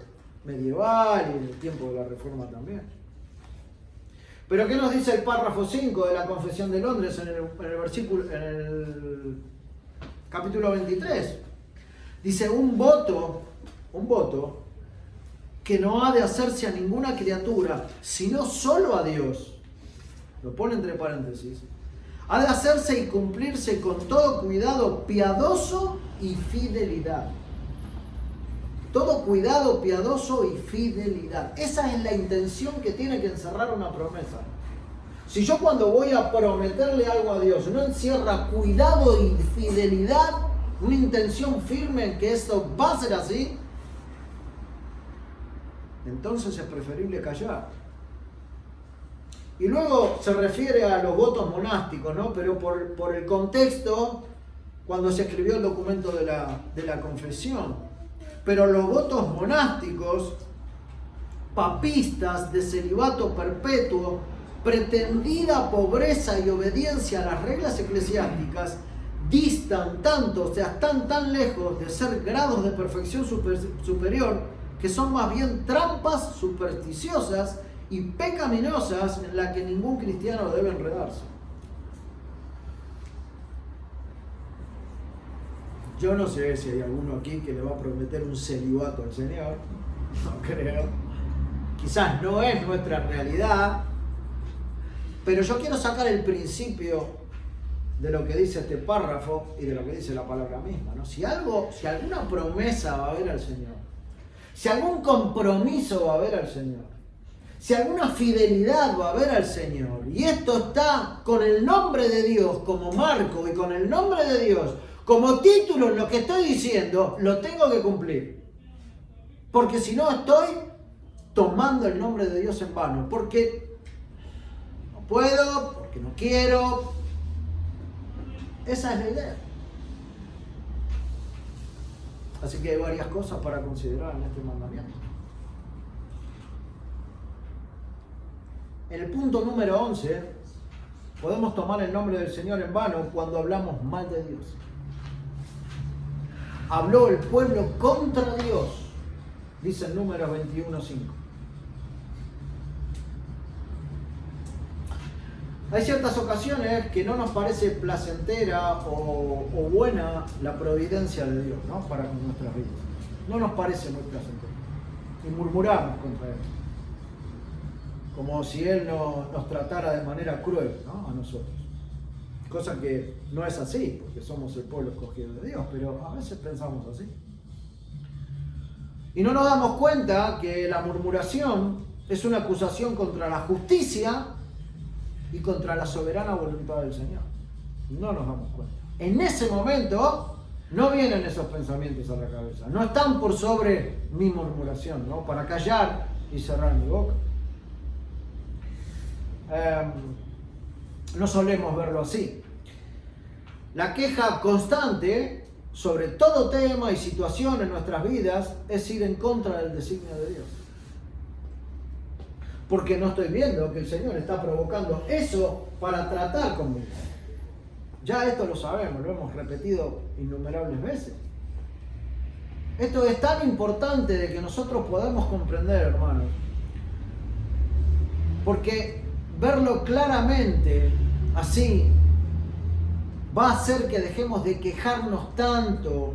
medieval y en el tiempo de la Reforma también. Pero ¿qué nos dice el párrafo 5 de la Confesión de Londres en el capítulo 23? Dice: un voto que no ha de hacerse a ninguna criatura, sino solo a Dios. Lo pone entre paréntesis. Ha de hacerse y cumplirse con todo cuidado piadoso y fidelidad. Todo cuidado piadoso y fidelidad. Esa es la intención que tiene que encerrar una promesa. Si yo, cuando voy a prometerle algo a Dios, no encierra cuidado y fidelidad, una intención firme en que esto va a ser así, entonces es preferible callar. Y luego se refiere a los votos monásticos, ¿no? Pero por el contexto, cuando se escribió el documento de la confesión. Pero los votos monásticos, papistas, de celibato perpetuo, pretendida pobreza y obediencia a las reglas eclesiásticas, distan tanto, o sea, están tan lejos de ser grados de perfección superior, que son más bien trampas supersticiosas y pecaminosas en las que ningún cristiano debe enredarse. Yo no sé si hay alguno aquí que le va a prometer un celibato al Señor, no creo. Quizás no es nuestra realidad, pero yo quiero sacar el principio de lo que dice este párrafo y de lo que dice la palabra misma, ¿no? Si alguna promesa va a haber al Señor, si algún compromiso va a haber al Señor, si alguna fidelidad va a haber al Señor, y esto está con el nombre de Dios como marco y con el nombre de Dios como título en lo que estoy diciendo, lo tengo que cumplir. Porque si no, estoy tomando el nombre de Dios en vano. Porque no puedo, porque no quiero. Esa es la idea. Así que hay varias cosas para considerar en este mandamiento. En el punto número 11, podemos tomar el nombre del Señor en vano cuando hablamos mal de Dios. Habló el pueblo contra Dios, dice en Números 21:5. Hay ciertas ocasiones que no nos parece placentera o buena la providencia de Dios, ¿no? Para con nuestras vidas. No nos parece muy placentera. Y murmuramos contra Él. Como si Él nos tratara de manera cruel, ¿no? A nosotros. Cosa que no es así, porque somos el pueblo escogido de Dios, pero a veces pensamos así. Y no nos damos cuenta que la murmuración es una acusación contra la justicia y contra la soberana voluntad del Señor. No nos damos cuenta. En ese momento no vienen esos pensamientos a la cabeza. No están por sobre mi murmuración, ¿no? Para callar y cerrar mi boca. No solemos verlo así. La queja constante sobre todo tema y situación en nuestras vidas es ir en contra del designio de Dios. Porque no estoy viendo que el Señor está provocando eso para tratar conmigo. Ya esto lo sabemos, lo hemos repetido innumerables veces. Esto es tan importante de que nosotros podamos comprender, hermanos. Porque verlo claramente así va a hacer que dejemos de quejarnos tanto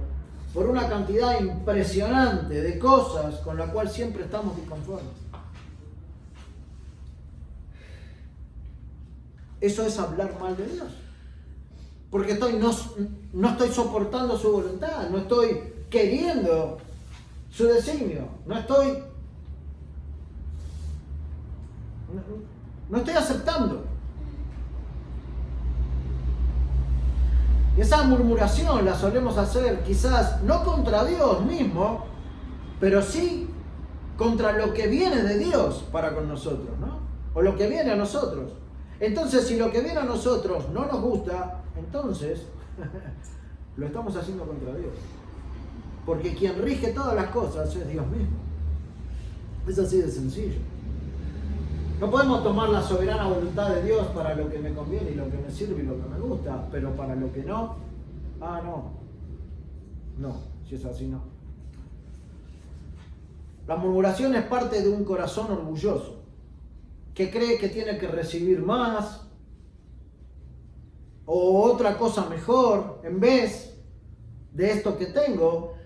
por una cantidad impresionante de cosas con la cual siempre estamos disconformes. Eso es hablar mal de Dios. Porque no estoy soportando su voluntad, no estoy queriendo su designio, no estoy aceptando. Y esa murmuración la solemos hacer quizás no contra Dios mismo, pero sí contra lo que viene de Dios para con nosotros, ¿no? O lo que viene a nosotros. Entonces, si lo que viene a nosotros no nos gusta, entonces lo estamos haciendo contra Dios. Porque quien rige todas las cosas es Dios mismo. Es así de sencillo. No podemos tomar la soberana voluntad de Dios para lo que me conviene y lo que me sirve y lo que me gusta, pero para lo que no, no, si es así no. La murmuración es parte de un corazón orgulloso, que cree que tiene que recibir más o otra cosa mejor en vez de esto que tengo.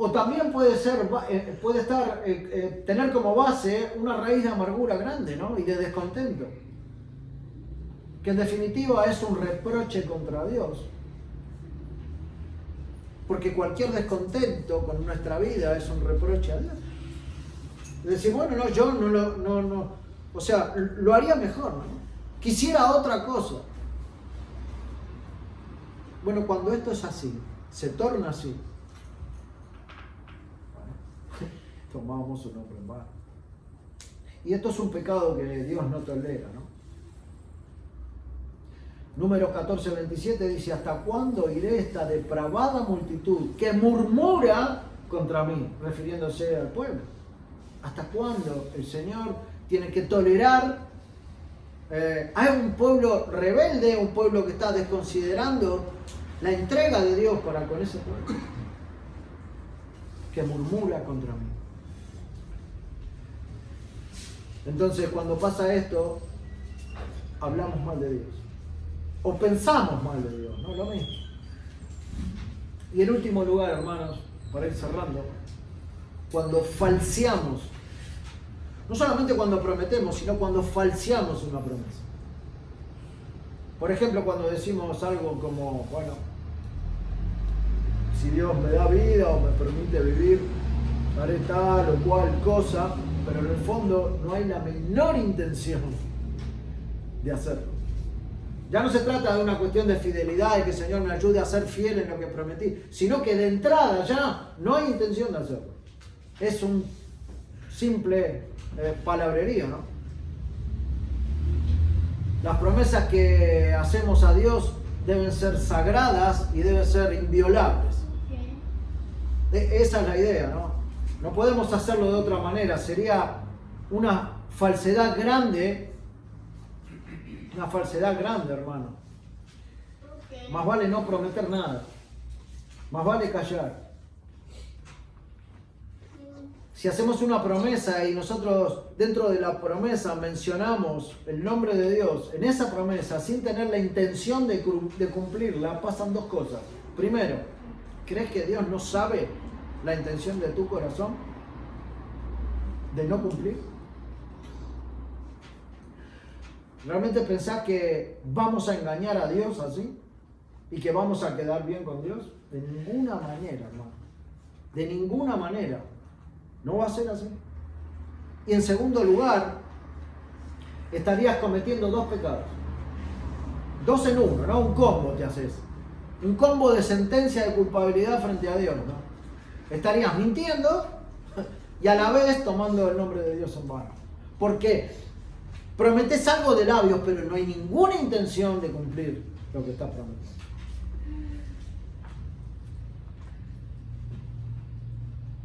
O también tener como base una raíz de amargura grande, ¿no? Y de descontento. Que en definitiva es un reproche contra Dios. Porque cualquier descontento con nuestra vida es un reproche a Dios. Es decir, bueno, no, yo no. O sea, lo haría mejor, ¿no? Quisiera otra cosa. Bueno, cuando esto es así, se torna así. Tomamos su nombre en vano. Y esto es un pecado que Dios no tolera, ¿no? Números 14:27 dice: ¿hasta cuándo iré esta depravada multitud que murmura contra mí? Refiriéndose al pueblo. ¿Hasta cuándo el Señor tiene que tolerar Hay un pueblo rebelde, un pueblo que está desconsiderando la entrega de Dios para con ese pueblo, que murmura contra mí. Entonces, cuando pasa esto, hablamos mal de Dios. O pensamos mal de Dios, ¿no? Lo mismo. Y en último lugar, hermanos, para ir cerrando, cuando falseamos, no solamente cuando prometemos, sino cuando falseamos una promesa. Por ejemplo, cuando decimos algo como, bueno, si Dios me da vida o me permite vivir, haré tal o cual cosa, pero en el fondo no hay la menor intención de hacerlo. Ya no se trata de una cuestión de fidelidad y que el Señor me ayude a ser fiel en lo que prometí, sino que de entrada ya no hay intención de hacerlo. Es un simple palabrerío, ¿no? Las promesas que hacemos a Dios deben ser sagradas y deben ser inviolables. Esa es la idea, ¿no? No podemos hacerlo de otra manera. Sería una falsedad grande, hermano. Más vale no prometer nada. Más vale callar. Si hacemos una promesa y nosotros dentro de la promesa mencionamos el nombre de Dios, en esa promesa, sin tener la intención de cumplirla, pasan dos cosas. Primero, ¿crees que Dios no sabe la intención de tu corazón de no cumplir? ¿Realmente pensás que vamos a engañar a Dios así? ¿Y que vamos a quedar bien con Dios? De ninguna manera, hermano. De ninguna manera. No va a ser así. Y en segundo lugar, estarías cometiendo dos pecados. Dos en uno, ¿no? Un combo te haces. Un combo de sentencia de culpabilidad frente a Dios, ¿no? Estarías mintiendo y a la vez tomando el nombre de Dios en vano. Porque prometes algo de labios, pero no hay ninguna intención de cumplir lo que estás prometiendo.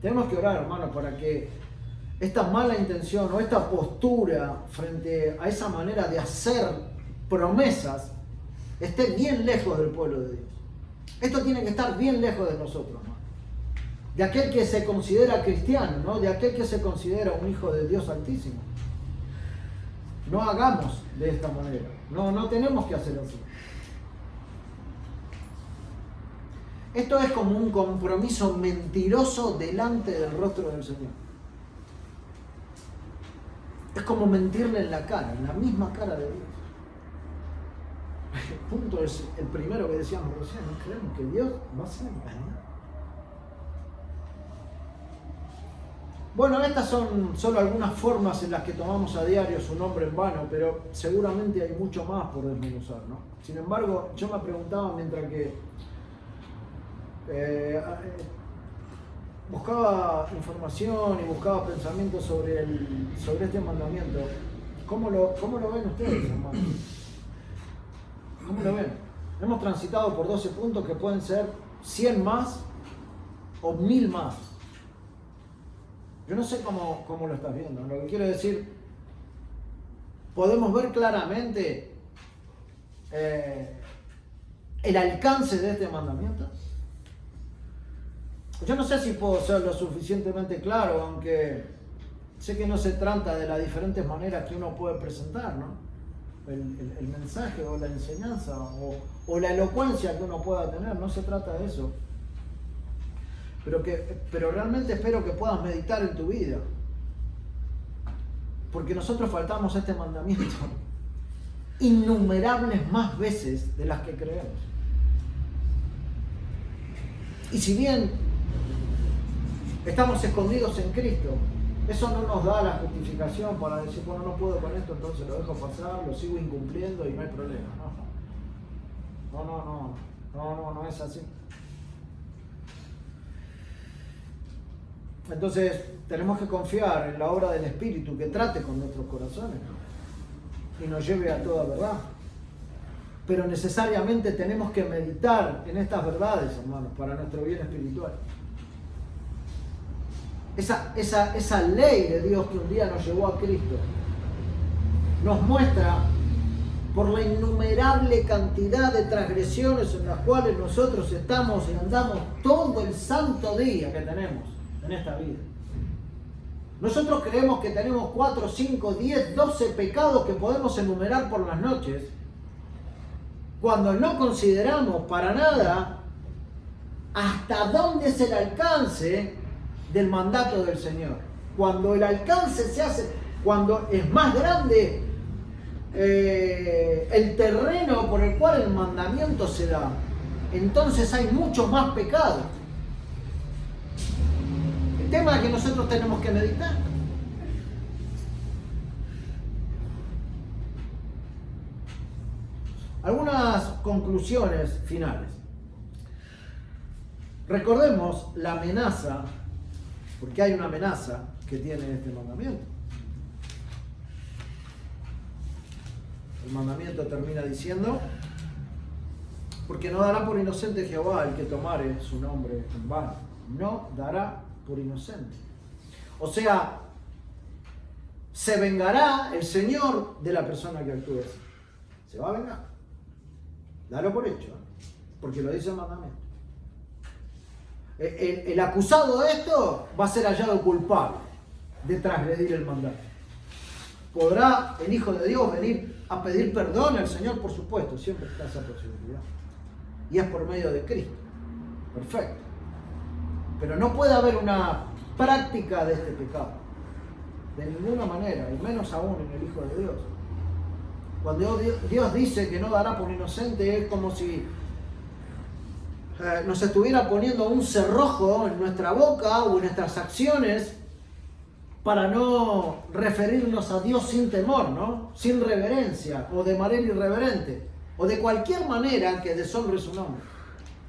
Tenemos que orar, hermano, para que esta mala intención o esta postura frente a esa manera de hacer promesas esté bien lejos del pueblo de Dios. Esto tiene que estar bien lejos de nosotros, ¿no? De aquel que se considera cristiano, ¿no? De aquel que se considera un hijo de Dios Altísimo. No hagamos de esta manera. No tenemos que hacer así. Esto es como un compromiso mentiroso delante del rostro del Señor. Es como mentirle en la cara, en la misma cara de Dios. El punto es el primero que decíamos recién, no creemos que Dios va a ser engañado. Bueno, estas son solo algunas formas en las que tomamos a diario su nombre en vano, pero seguramente hay mucho más por desmenuzar, ¿no? Sin embargo, yo me preguntaba mientras que buscaba información y buscaba pensamientos sobre este mandamiento. ¿Cómo lo ven ustedes, hermanos? ¿Cómo lo ven? Hemos transitado por 12 puntos que pueden ser 100 más o 1000 más. Yo no sé cómo lo estás viendo. Lo que quiero decir, podemos ver claramente el alcance de este mandamiento. Yo no sé si puedo ser lo suficientemente claro, aunque sé que no se trata de las diferentes maneras que uno puede presentar, ¿no? El mensaje o la enseñanza o la elocuencia que uno pueda tener, no se trata de eso. Pero realmente espero que puedas meditar en tu vida. Porque nosotros faltamos a este mandamiento innumerables más veces de las que creemos. Y si bien estamos escondidos en Cristo, eso no nos da la justificación para decir, bueno, no puedo con esto, entonces lo dejo pasar, lo sigo incumpliendo y no hay problema. No es así. Entonces tenemos que confiar en la obra del Espíritu que trate con nuestros corazones y nos lleve a toda verdad. Pero necesariamente tenemos que meditar en estas verdades, hermanos, para nuestro bien espiritual. Esa ley de Dios que un día nos llevó a Cristo nos muestra por la innumerable cantidad de transgresiones en las cuales nosotros estamos y andamos todo el santo día que tenemos en esta vida. Nosotros creemos que tenemos 4, 5, 10, 12 pecados que podemos enumerar por las noches, cuando no consideramos para nada hasta dónde es el alcance del mandato del Señor. Cuando el alcance se hace, cuando es más grande el terreno por el cual el mandamiento se da, entonces hay mucho más pecado. El tema es que nosotros tenemos que meditar. Algunas conclusiones finales. Recordemos la amenaza, porque hay una amenaza que tiene este mandamiento. El mandamiento termina diciendo: porque no dará por inocente Jehová el que tomare su nombre en vano. No dará por inocente. O sea, se vengará el Señor de la persona que actúe así. Se va a vengar. Dalo por hecho, porque lo dice el mandamiento. El acusado de esto va a ser hallado culpable de transgredir el mandato. ¿Podrá el Hijo de Dios venir a pedir perdón al Señor? Por supuesto, siempre está esa posibilidad. Y es por medio de Cristo. Perfecto. Pero no puede haber una práctica de este pecado. De ninguna manera, y menos aún en el Hijo de Dios. Cuando Dios dice que no dará por inocente, es como si nos estuviera poniendo un cerrojo en nuestra boca o en nuestras acciones para no referirnos a Dios sin temor, ¿no? Sin reverencia, o de manera irreverente, o de cualquier manera que deshonre su nombre.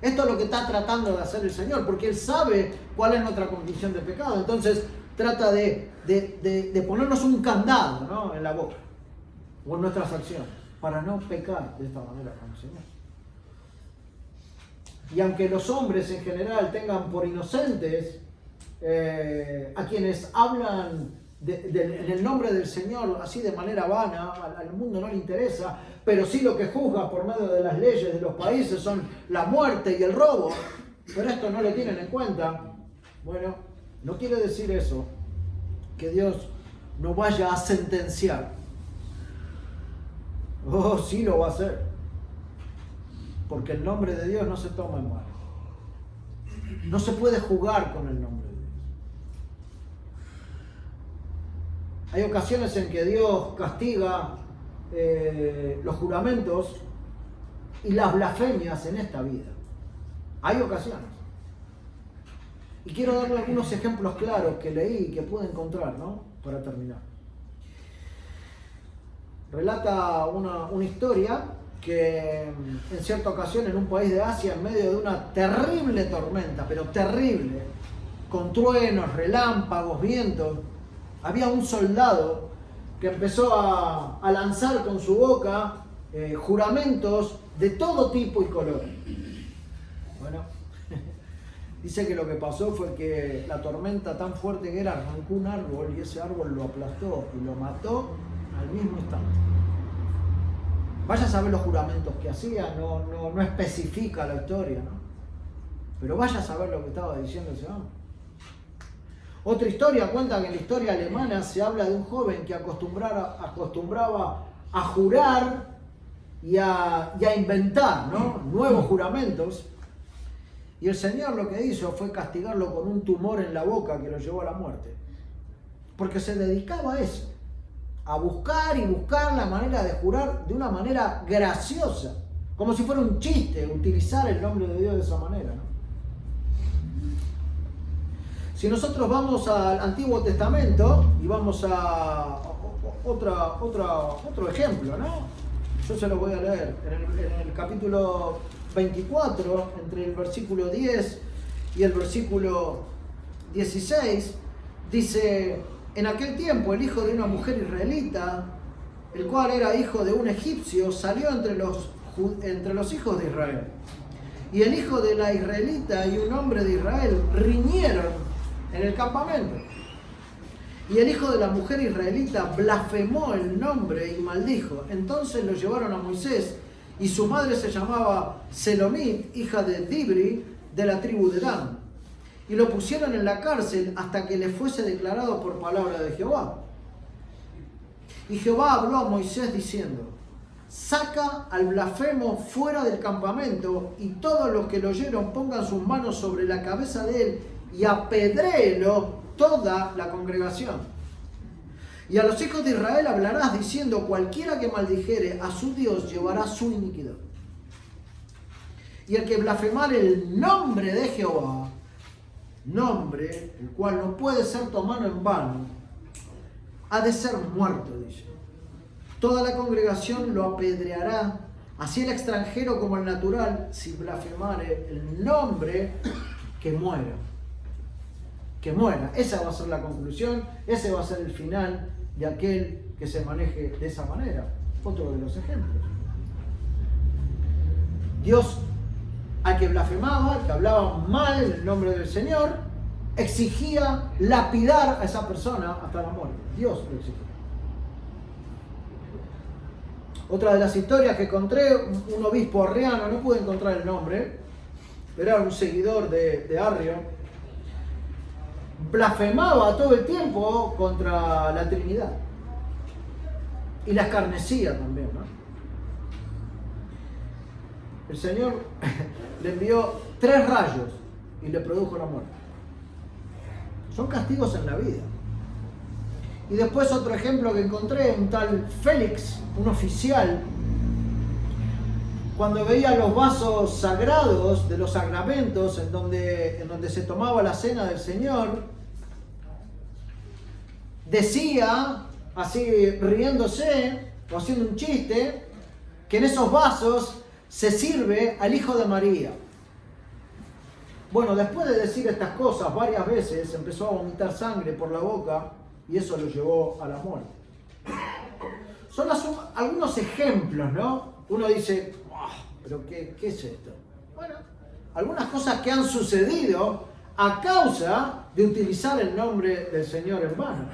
Esto es lo que está tratando de hacer el Señor, porque Él sabe cuál es nuestra condición de pecado. Entonces trata de ponernos un candado, ¿no?, en la boca, o en nuestras acciones, para no pecar de esta manera con el Señor. Y aunque los hombres en general tengan por inocentes a quienes hablan en el nombre del Señor así de manera vana, al mundo no le interesa, pero sí lo que juzga por medio de las leyes de los países son la muerte y el robo, pero esto no lo tienen en cuenta. Bueno, no quiere decir eso que Dios no vaya a sentenciar. Oh, sí lo va a hacer. Porque el nombre de Dios no se toma en vano. No se puede jugar con el nombre de Dios. Hay ocasiones en que Dios castiga los juramentos y las blasfemias en esta vida. Hay ocasiones. Y quiero darle algunos ejemplos claros que leí y que pude encontrar, ¿no?, para terminar. Relata una historia que en cierta ocasión en un país de Asia, en medio de una terrible tormenta, pero terrible, con truenos, relámpagos, vientos, había un soldado que empezó a lanzar con su boca juramentos de todo tipo y color. Bueno, dice que lo que pasó fue que la tormenta tan fuerte que era, arrancó un árbol y ese árbol lo aplastó y lo mató al mismo instante. Vaya a saber los juramentos que hacía, no especifica la historia, ¿no? Pero vaya a saber lo que estaba diciendo ese hombre. Otra historia cuenta que en la historia alemana se habla de un joven que acostumbraba a jurar y a inventar, ¿no?, nuevos juramentos. Y el Señor lo que hizo fue castigarlo con un tumor en la boca que lo llevó a la muerte. Porque se dedicaba a eso. A buscar y buscar la manera de jurar de una manera graciosa, como si fuera un chiste utilizar el nombre de Dios de esa manera, ¿no? Si nosotros vamos al Antiguo Testamento y vamos a otro ejemplo, ¿no? Yo se lo voy a leer en el capítulo 24, entre el versículo 10 y el versículo 16, dice: en aquel tiempo el hijo de una mujer israelita, el cual era hijo de un egipcio, salió entre los hijos de Israel. Y el hijo de la israelita y un hombre de Israel riñeron en el campamento. Y el hijo de la mujer israelita blasfemó el nombre y maldijo. Entonces lo llevaron a Moisés, y su madre se llamaba Selomit, hija de Dibri, de la tribu de Dan. Y lo pusieron en la cárcel hasta que le fuese declarado por palabra de Jehová. Y Jehová habló a Moisés diciendo: saca al blasfemo fuera del campamento, y todos los que lo oyeron pongan sus manos sobre la cabeza de él y apedréelo toda la congregación. Y a los hijos de Israel hablarás diciendo: cualquiera que maldijere a su Dios llevará su iniquidad. Y el que blasfemare el nombre de Jehová, nombre el cual no puede ser tomado en vano, ha de ser muerto, dice. Toda la congregación lo apedreará, así el extranjero como el natural, si blasfemare el nombre, que muera. Que muera. Esa va a ser la conclusión, ese va a ser el final de aquel que se maneje de esa manera. Otro de los ejemplos. Dios, al que blasfemaba, al que hablaba mal en el nombre del Señor, exigía lapidar a esa persona hasta la muerte. Dios lo exigía. Otra de las historias que encontré, un obispo arriano, no pude encontrar el nombre, pero era un seguidor de Arrio, blasfemaba todo el tiempo contra la Trinidad y la escarnecía también, ¿no? El Señor le envió 3 rayos y le produjo la muerte. Son castigos en la vida. Y después otro ejemplo que encontré, un tal Félix, un oficial, cuando veía los vasos sagrados de los sacramentos en donde se tomaba la cena del Señor, decía, así riéndose o haciendo un chiste, que en esos vasos se sirve al Hijo de María. Bueno, después de decir estas cosas varias veces, empezó a vomitar sangre por la boca y eso lo llevó a la muerte. Son algunos ejemplos, ¿no? Uno dice, oh, ¿pero qué es esto? Bueno, algunas cosas que han sucedido a causa de utilizar el nombre del Señor en vano.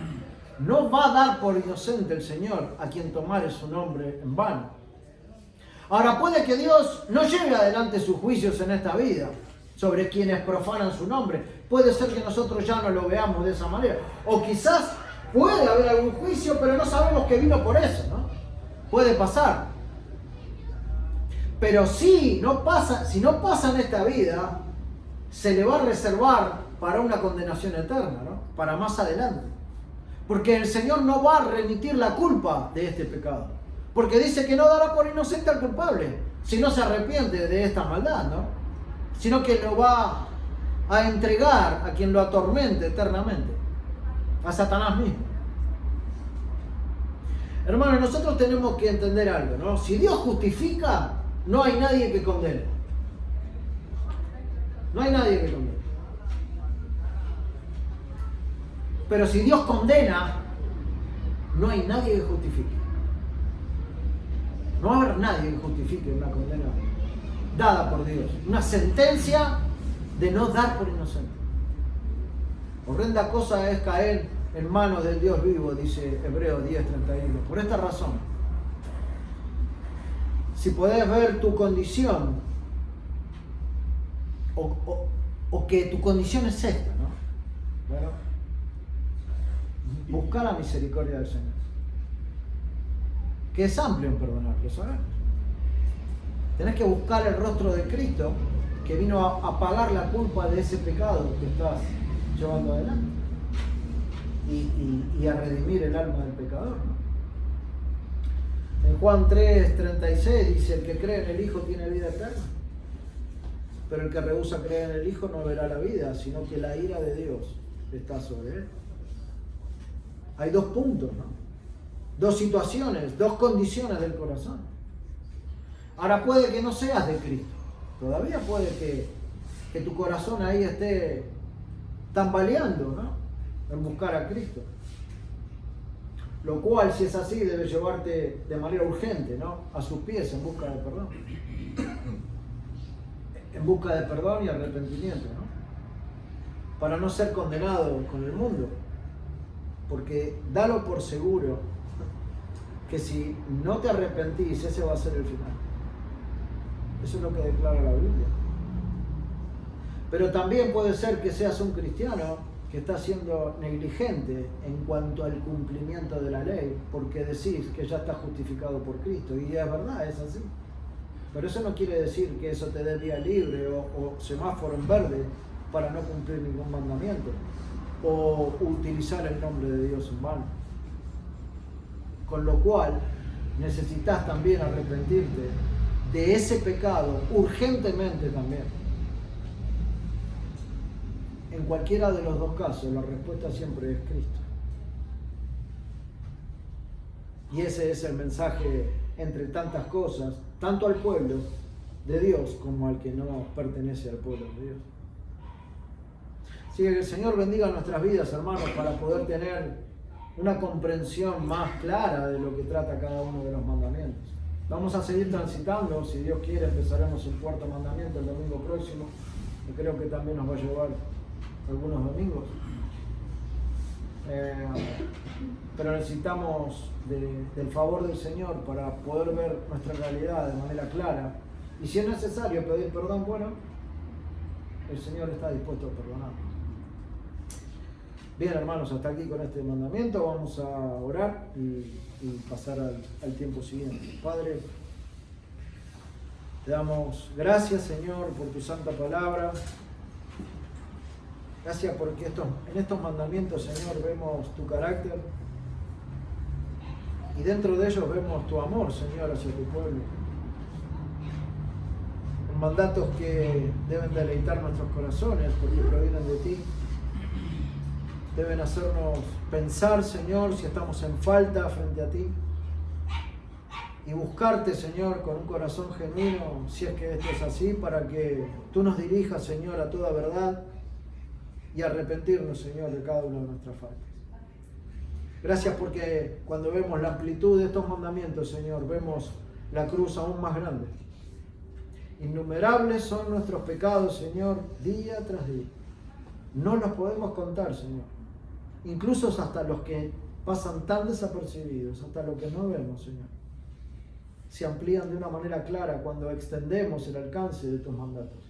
No va a dar por inocente el Señor a quien tomare su nombre en vano. Ahora, puede que Dios no lleve adelante sus juicios en esta vida sobre quienes profanan su nombre. Puede ser que nosotros ya no lo veamos de esa manera. O quizás puede haber algún juicio, pero no sabemos que vino por eso, ¿no? Puede pasar. Pero si no pasa en esta vida, se le va a reservar para una condenación eterna, ¿no? Para más adelante. Porque el Señor no va a remitir la culpa de este pecado. Porque dice que no dará por inocente al culpable, si no se arrepiente de esta maldad, ¿no? Sino que lo va a entregar a quien lo atormente eternamente, a Satanás mismo. Hermanos, nosotros tenemos que entender algo, ¿no? Si Dios justifica, no hay nadie que condene. No hay nadie que condene. Pero si Dios condena, no hay nadie que justifique. No va a haber nadie que justifique una condena dada por Dios. Una sentencia de no dar por inocente. Horrenda cosa es caer en manos del Dios vivo, dice Hebreos 10:31. Por esta razón, si podés ver tu condición, o que tu condición es esta, ¿no? Bueno, busca la misericordia del Señor, que es amplio en perdonar, lo sabemos. Tenés que buscar el rostro de Cristo, que vino a pagar la culpa de ese pecado que estás llevando adelante y a redimir el alma del pecador, ¿no? En Juan 3:36 dice: el que cree en el Hijo tiene vida eterna, pero el que rehúsa creer en el Hijo no verá la vida, sino que la ira de Dios está sobre él. Hay 2 puntos, ¿no? 2 situaciones, 2 condiciones del corazón. Ahora, puede que no seas de Cristo. Todavía puede que tu corazón ahí esté tambaleando, ¿no? En buscar a Cristo. Lo cual, si es así, debe llevarte de manera urgente, ¿no? A sus pies en busca de perdón. En busca de perdón y arrepentimiento, ¿no? Para no ser condenado con el mundo porque dalo por seguro que si no te arrepentís, ese va a ser el final. Eso es lo que declara la Biblia. Pero también puede ser que seas un cristiano que está siendo negligente en cuanto al cumplimiento de la ley, porque decís que ya estás justificado por Cristo, y es verdad, es así. Pero eso no quiere decir que eso te dé vía libre o semáforo en verde para no cumplir ningún mandamiento o utilizar el nombre de Dios en vano. Con lo cual necesitas también arrepentirte de ese pecado urgentemente también. En cualquiera de los dos casos, la respuesta siempre es Cristo. Y ese es el mensaje entre tantas cosas, tanto al pueblo de Dios como al que no pertenece al pueblo de Dios. Así que el Señor bendiga nuestras vidas, hermanos, para poder tener una comprensión más clara de lo que trata cada uno de los mandamientos. Vamos a seguir transitando, si Dios quiere empezaremos el cuarto mandamiento el domingo próximo, y creo que también nos va a llevar algunos domingos. Pero necesitamos del favor del Señor para poder ver nuestra realidad de manera clara, y si es necesario pedir perdón, bueno, el Señor está dispuesto a perdonar. Bien, hermanos, hasta aquí con este mandamiento. Vamos a orar y pasar al tiempo siguiente. Padre, te damos gracias, Señor, por tu santa palabra. Gracias porque en estos mandamientos, Señor, vemos tu carácter, y dentro de ellos vemos tu amor, Señor, hacia tu pueblo. En mandatos que deben deleitar nuestros corazones porque provienen de ti. Deben hacernos pensar, Señor, si estamos en falta frente a ti, y buscarte, Señor, con un corazón genuino, si es que esto es así, para que tú nos dirijas, Señor, a toda verdad, y arrepentirnos, Señor, de cada una de nuestras faltas. Gracias porque cuando vemos la amplitud de estos mandamientos, Señor, vemos la cruz aún más grande. Innumerables son nuestros pecados, Señor, día tras día. No los podemos contar, Señor. Incluso hasta los que pasan tan desapercibidos, hasta los que no vemos, Señor, se amplían de una manera clara cuando extendemos el alcance de tus mandatos.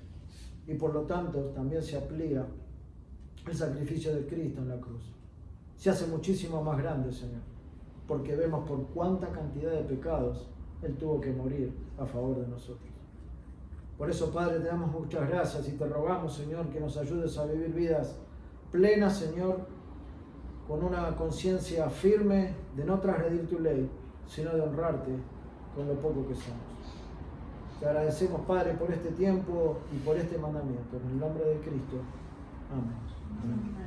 Y por lo tanto también se amplía el sacrificio de Cristo en la cruz. Se hace muchísimo más grande, Señor, porque vemos por cuánta cantidad de pecados Él tuvo que morir a favor de nosotros. Por eso, Padre, te damos muchas gracias y te rogamos, Señor, que nos ayudes a vivir vidas plenas, Señor, con una conciencia firme de no transgredir tu ley, sino de honrarte con lo poco que somos. Te agradecemos, Padre, por este tiempo y por este mandamiento. En el nombre de Cristo. Amén.